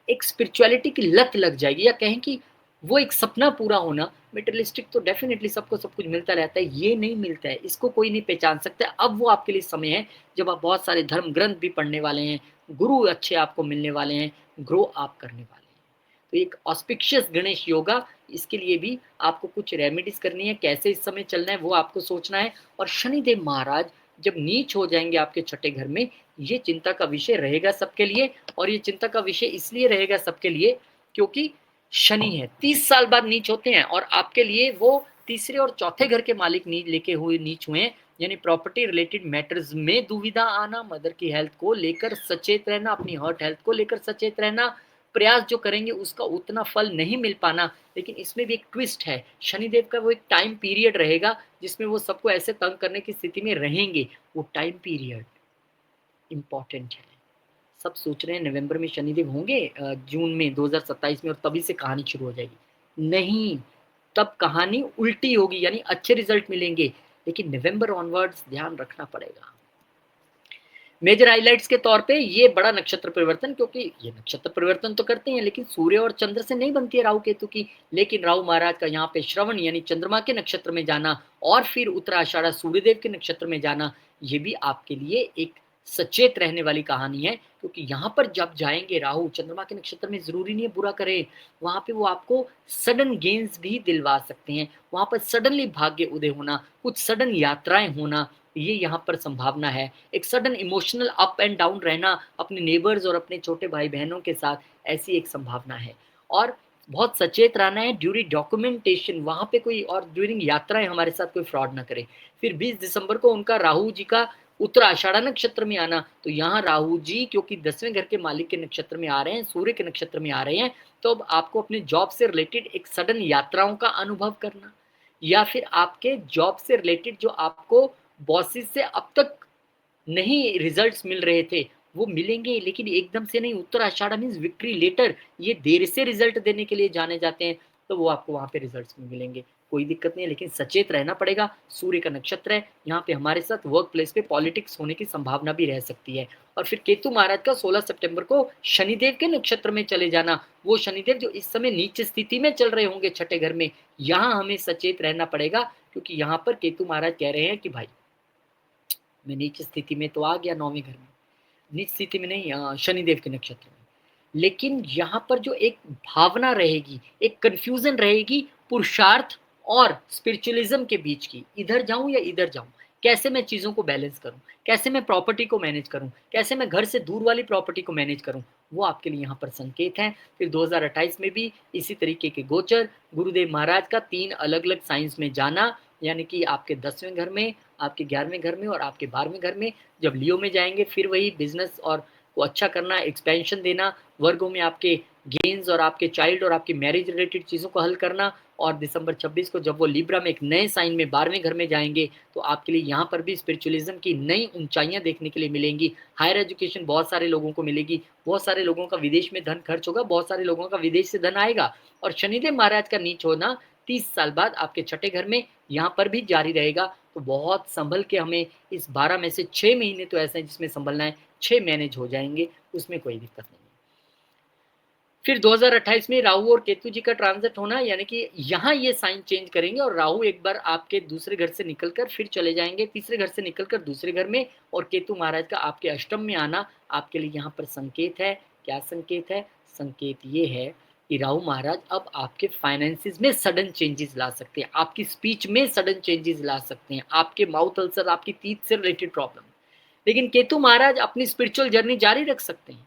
एक स्पिरिचुअलिटी की लत लग जाएगी, या कहें कि वो एक सपना पूरा होना। मेटेरियलिस्टिक तो डेफिनेटली सबको सब कुछ मिलता रहता है, ये नहीं मिलता है, इसको कोई नहीं पहचान सकता। अब वो आपके लिए समय है जब आप बहुत सारे धर्म ग्रंथ भी पढ़ने वाले हैं, गुरु अच्छे आपको मिलने वाले हैं, ग्रो आप करने वाले हैं। तो एक ऑस्पिशियस गणेश योगा, इसके लिए भी आपको कुछ रेमेडीज करनी है, कैसे इस समय चलना है वो आपको सोचना है। और शनिदेव महाराज जब नीच हो जाएंगे आपके छठे घर में, ये चिंता का विषय रहेगा सबके लिए। और ये चिंता का विषय इसलिए रहेगा सबके लिए क्योंकि शनि है, 30 साल बाद नीच होते हैं, और आपके लिए वो तीसरे और चौथे घर के मालिक नीच लेके हुए नीच हुए हैं। यानी प्रॉपर्टी रिलेटेड मैटर्स में दुविधा आना, मदर की हेल्थ को लेकर सचेत रहना, अपनी हार्ट हेल्थ को लेकर सचेत रहना, प्रयास जो करेंगे उसका उतना फल नहीं मिल पाना। लेकिन इसमें भी एक ट्विस्ट है, शनिदेव का वो एक टाइम पीरियड रहेगा जिसमें वो सबको ऐसे तंग करने की स्थिति में रहेंगे। वो टाइम पीरियड इंपॉर्टेंट है। सब सोच रहे हैं नवंबर में शनिदेव होंगे, जून में 2027 में, और तभी से कहानी शुरू हो जाएगी। नहीं, तब कहानी उल्टी होगी, यानी अच्छे रिजल्ट मिलेंगे, लेकिन नवंबर ऑनवर्ड्स ध्यान रखना पड़ेगा। मेजर हाइलाइट्स के तौर पे ये बड़ा नक्षत्र परिवर्तन, क्योंकि ये नक्षत्र परिवर्तन तो करते हैं लेकिन सूर्य और चंद्र से नहीं बनती है राहु केतु की। लेकिन राहु महाराज का यहाँ पे श्रवण यानी चंद्रमा के नक्षत्र में जाना, और फिर उत्तराषाढ़ा सूर्यदेव के नक्षत्र में जाना, ये भी आपके लिए एक सचेत रहने वाली कहानी है। क्योंकि यहाँ पर जब जाएंगे राहु चंद्रमा के नक्षत्र में, जरूरी नहीं है बुरा करे, वहां पे वो आपको सडन गेन्स भी दिलवा सकते हैं। वहां पर सडनली भाग्य उदय होना, कुछ सडन यात्राएं होना, ये यहाँ पर संभावना है। एक sudden emotional up and down रहना अपने नेबर्स और अपने छोटे भाई बहनों के साथ, ऐसी एक संभावना है। और बहुत सचेत रहना है ड्यूरिंग डॉक्यूमेंटेशन, वहां पे कोई, और ड्यूरिंग यात्राएं हमारे साथ कोई फ्रॉड ना करे। फिर 20 दिसंबर को उनका राहु जी का उत्तराषाढ़ा नक्षत्र में आना, तो यहाँ राहु जी क्योंकि 10वें घर के मालिक के नक्षत्र में आ रहे हैं, सूर्य के नक्षत्र में आ रहे हैं, तो अब आपको अपने जॉब से रिलेटेड एक सडन यात्राओं का अनुभव करना, या फिर आपके जॉब से रिलेटेड जो आपको बॉसेस से अब तक नहीं रिजल्ट्स मिल रहे थे, वो मिलेंगे, लेकिन एकदम से नहीं। उत्तर आषाढ़ मीन्स विक्ट्री लेटर, ये देर से रिजल्ट देने के लिए जाने जाते हैं, तो वो आपको वहां पे रिजल्ट्स में मिलेंगे, कोई दिक्कत नहीं है। लेकिन सचेत रहना पड़ेगा, सूर्य का नक्षत्र है यहाँ पे, हमारे साथ वर्क प्लेस पे पॉलिटिक्स होने की संभावना भी रह सकती है। और फिर केतु महाराज का 16 सितंबर को शनिदेव के नक्षत्र में चले जाना, वो शनिदेव जो इस समय नीचे स्थिति में चल रहे होंगे छठे घर में, यहाँ हमें सचेत रहना पड़ेगा। क्योंकि यहाँ पर केतु महाराज कह रहे हैं कि भाई मैं नीच स्थिति में तो आ गया 9वें घर में, नीच स्थिति में नहीं, शनिदेव के नक्षत्र में, लेकिन यहाँ पर जो एक भावना रहेगी, एक कंफ्यूजन रहेगी पुरुषार्थ और स्पिरिचुअलिज्म के बीच की, इधर जाऊं या इधर जाऊं, कैसे मैं चीज़ों को बैलेंस करूं, कैसे मैं प्रॉपर्टी को मैनेज करूं, कैसे मैं घर से दूर वाली प्रॉपर्टी को मैनेज करूं, वो आपके लिए यहाँ पर संकेत हैं। फिर 2028 में भी इसी तरीके के गोचर, गुरुदेव महाराज का 3 अलग अलग साइंस में जाना, यानी कि आपके 10वें घर में, आपके 11वें घर में और आपके 12वें घर में। जब लियो में जाएंगे फिर वही बिजनेस और को अच्छा करना, एक्सपेंशन देना, वर्गों में आपके गेन्स और आपके चाइल्ड और आपकी मैरिज रिलेटेड चीज़ों को हल करना। और दिसंबर 26 को जब वो लिब्रा में एक नए साइन में 12वें घर में जाएंगे, तो आपके लिए यहाँ पर भी स्पिरिचुअलिज्म की नई ऊंचाइयाँ देखने के लिए मिलेंगी। हायर एजुकेशन बहुत सारे लोगों को मिलेगी, बहुत सारे लोगों का विदेश में धन खर्च होगा, बहुत सारे लोगों का विदेश से धन आएगा। और शनिदेव महाराज का नीच होना 30 साल बाद आपके छठे घर में यहाँ पर भी जारी रहेगा। तो बहुत संभल के हमें इस 12 में से 6 महीने तो ऐसे हैं जिसमें संभलना है, 6 मैनेज हो जाएंगे, उसमें कोई दिक्कत नहीं है। फिर 2028 में राहु और केतु जी का ट्रांजिट होना, यानी कि यहाँ ये साइन चेंज करेंगे और राहु एक बार आपके दूसरे घर से निकलकर फिर चले जाएंगे तीसरे घर से निकलकर दूसरे घर में, और केतु महाराज का आपके अष्टम में आना आपके लिए यहाँ पर संकेत है। क्या संकेत है? संकेत ये है कि राहु महाराज अब आपके फाइनेंसिस में सडन चेंजेस ला सकते हैं, आपकी स्पीच में सडन चेंजेस ला सकते हैं, आपके माउथ अल्सर, आपकी टीथ से रिलेटेड प्रॉब्लम। लेकिन केतु महाराज अपनी स्पिरिचुअल जर्नी जारी रख सकते हैं,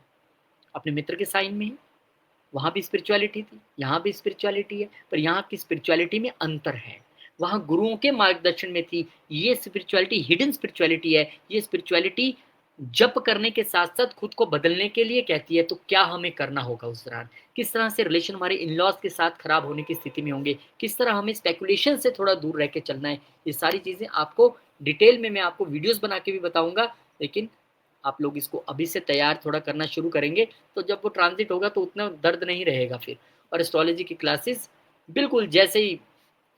अपने मित्र के साइन में है, वहां भी स्पिरिचुअलिटी थी, यहाँ भी स्पिरिचुअलिटी है, पर यहाँ की स्पिरिचुअलिटी में अंतर है। वहां गुरुओं के मार्गदर्शन में थी, ये स्पिरिचुअलिटी हिडन स्पिरिचुअलिटी है। ये स्पिरिचुअलिटी जप करने के साथ साथ खुद को बदलने के लिए कहती है। तो क्या हमें करना होगा उस दौरान, किस तरह से रिलेशन हमारे इन लॉज के साथ खराब होने की स्थिति में होंगे, किस तरह हमें स्पेकुलेशन से थोड़ा दूर रह के चलना है, ये सारी चीजें आपको डिटेल में मैं आपको वीडियोस बना के भी बताऊंगा। लेकिन आप लोग इसको अभी से तैयार थोड़ा करना शुरू करेंगे, तो जब वो ट्रांजिट होगा तो उतना दर्द नहीं रहेगा फिर। और एस्ट्रोलॉजी की क्लासेस बिल्कुल जैसे ही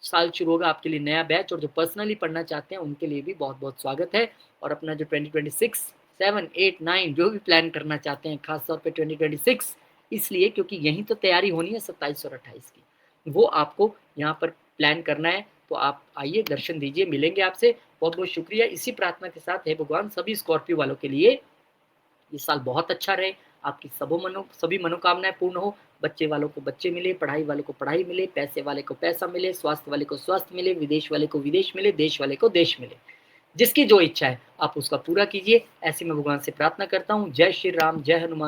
साल शुरू होगा आपके लिए नया बैच, और जो पर्सनली पढ़ना चाहते हैं उनके लिए भी बहुत बहुत स्वागत है। और अपना जो 2026 7 8 9 जो भी प्लान करना चाहते हैं, खासतौर पे 2026 इसलिए क्योंकि यहीं तो तैयारी होनी है 27 और 28 की, वो आपको यहाँ पर प्लान करना है। तो आप आइए, दर्शन दीजिए, मिलेंगे आपसे। बहुत बहुत शुक्रिया। इसी प्रार्थना के साथ हे भगवान सभी स्कॉर्पियो वालों के लिए ये साल बहुत अच्छा रहे, आपकी सभी मनोकामनाएं पूर्ण हो, बच्चे वालों को बच्चे मिले, पढ़ाई वालों को पढ़ाई मिले, पैसे वाले को पैसा मिले, स्वास्थ्य वाले को स्वास्थ्य मिले, विदेश वाले को विदेश मिले, देश वाले को देश मिले। जिसकी जो इच्छा है आप उसका पूरा कीजिए, ऐसे मैं भगवान से प्रार्थना करता हूँ। जय श्री राम, जय हनुमान।